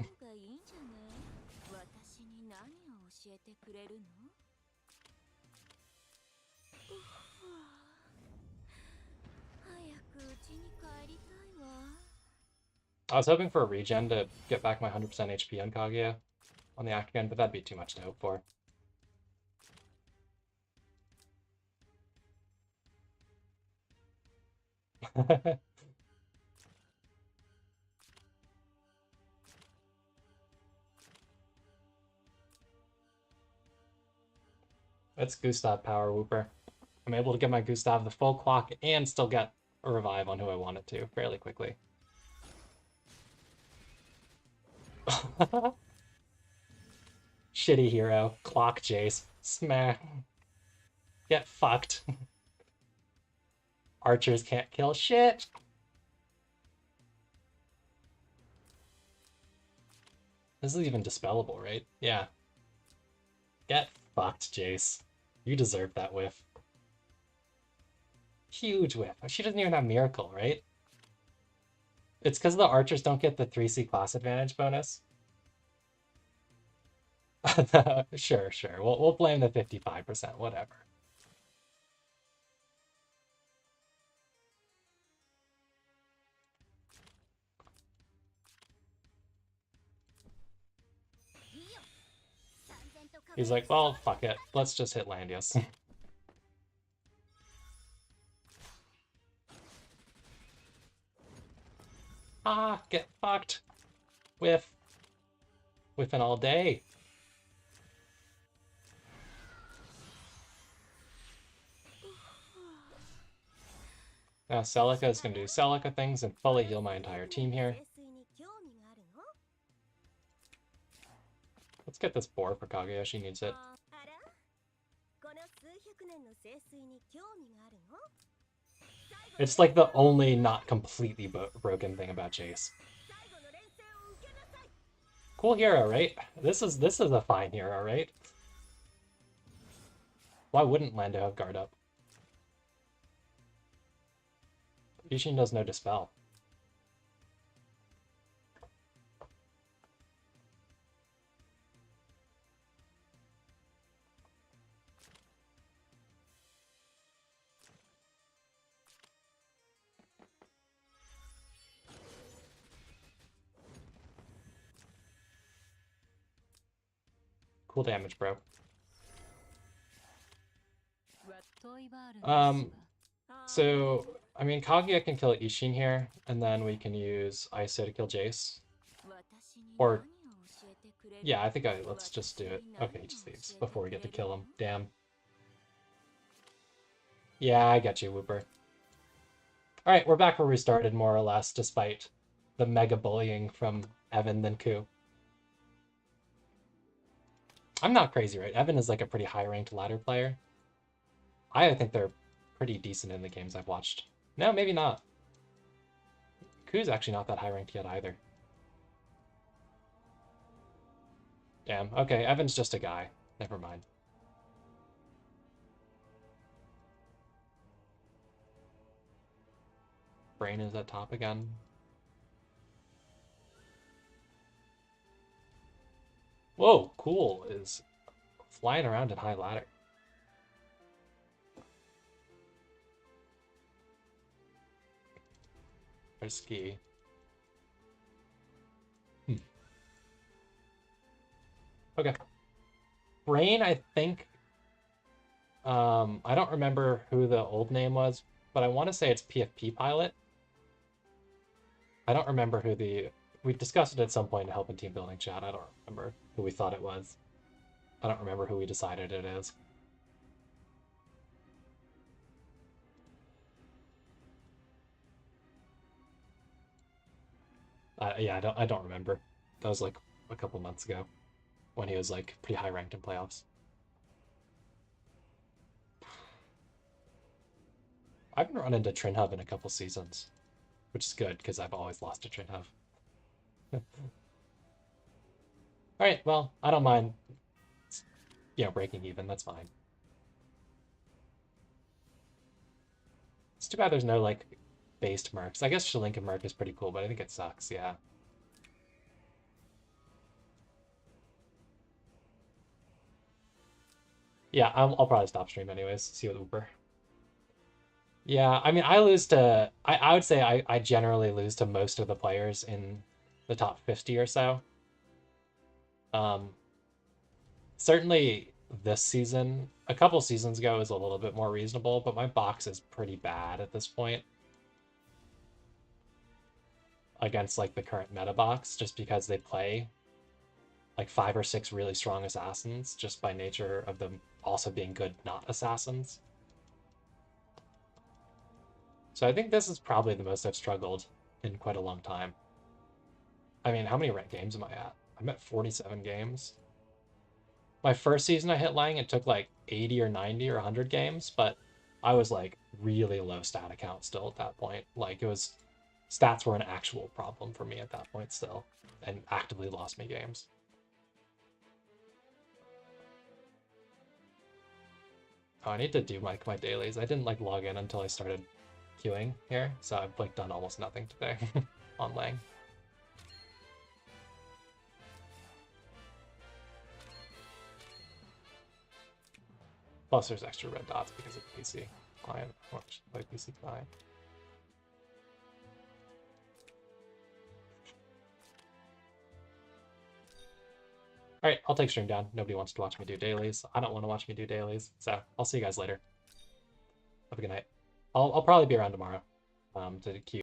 I was hoping for a regen to get back my 100% HP on Kaguya on the Afghan, but that'd be too much to hope for. That's Gustav power, Whooper. I'm able to get my Gustav the full clock and still get a revive on who I want it to fairly quickly. Shitty hero. Clock Jace. Smack. Get fucked. Archers can't kill shit. This is even dispellable, right? Yeah. Get fucked, Jace. You deserve that whiff. Huge whiff. She doesn't even have Miracle, right? It's because the archers don't get the 3C class advantage bonus. Sure. We'll blame the 55%, whatever. He's like, well, fuck it. Let's just hit Landius. Ah, get fucked. Whiffing all day. Now Celica is going to do Celica things and fully heal my entire team here. Let's get this boar for Kaguya. She needs it. It's like the only not completely broken thing about Jace. Cool hero, right? This is a fine hero, right? Why wouldn't Lando have guard up? Yushin does no dispel. Cool damage, bro. So, I mean, Kaguya can kill Ishin here, and then we can use ISO to kill Jace. Or, yeah, I think let's just do it. Okay, he just leaves before we get to kill him. Damn. Yeah, I got you, Whooper. Alright, we're back where we started, more or less, despite the mega bullying from Evan than Ku. I'm not crazy, right? Evan is like a pretty high-ranked ladder player. I think they're pretty decent in the games I've watched. No, maybe not. Ku's actually not that high-ranked yet either. Damn, okay, Evan's just a guy. Never mind. Brain is at top again. Whoa, cool is flying around in high ladder. Risky. Okay. Brain, I think... I don't remember who the old name was, but I want to say it's PFP Pilot. I don't remember who the... We discussed it at some point in Help and Team Building chat. I don't remember who we thought it was. I don't remember who we decided it is. Yeah, I don't remember. That was like a couple months ago when he was like pretty high ranked in playoffs. I haven't run into Trinhub in a couple seasons, which is good because I've always lost to Trinhub. Alright, well, I don't mind, you know, breaking even, that's fine. It's too bad there's no, like, based mercs. I guess Shalinka merc is pretty cool, but I think it sucks, yeah. Yeah, I'll probably stop stream anyways, see what Uber. Yeah, I mean, I lose to, I would say I generally lose to most of the players in the top 50 or so. Um, Certainly this season, a couple seasons ago was a little bit more reasonable, but my box is pretty bad at this point against like the current meta box, just because they play like 5 or 6 really strong assassins just by nature of them also being good not assassins. So I think this is probably the most I've struggled in quite a long time. I mean, how many ranked games am I at? I'm at 47 games. My first season I hit Lang, it took like 80 or 90 or 100 games, but I was like really low stat account still at that point. Like it was, stats were an actual problem for me at that point still, and actively lost me games. Oh, I need to do my dailies. I didn't like log in until I started queuing here, so I've like done almost nothing today on Lang. Plus there's extra red dots because of PC client. I want to play PC client. All right, I'll take stream down. Nobody wants to watch me do dailies. I don't want to watch me do dailies, so I'll see you guys later. Have a good night. I'll probably be around tomorrow to queue.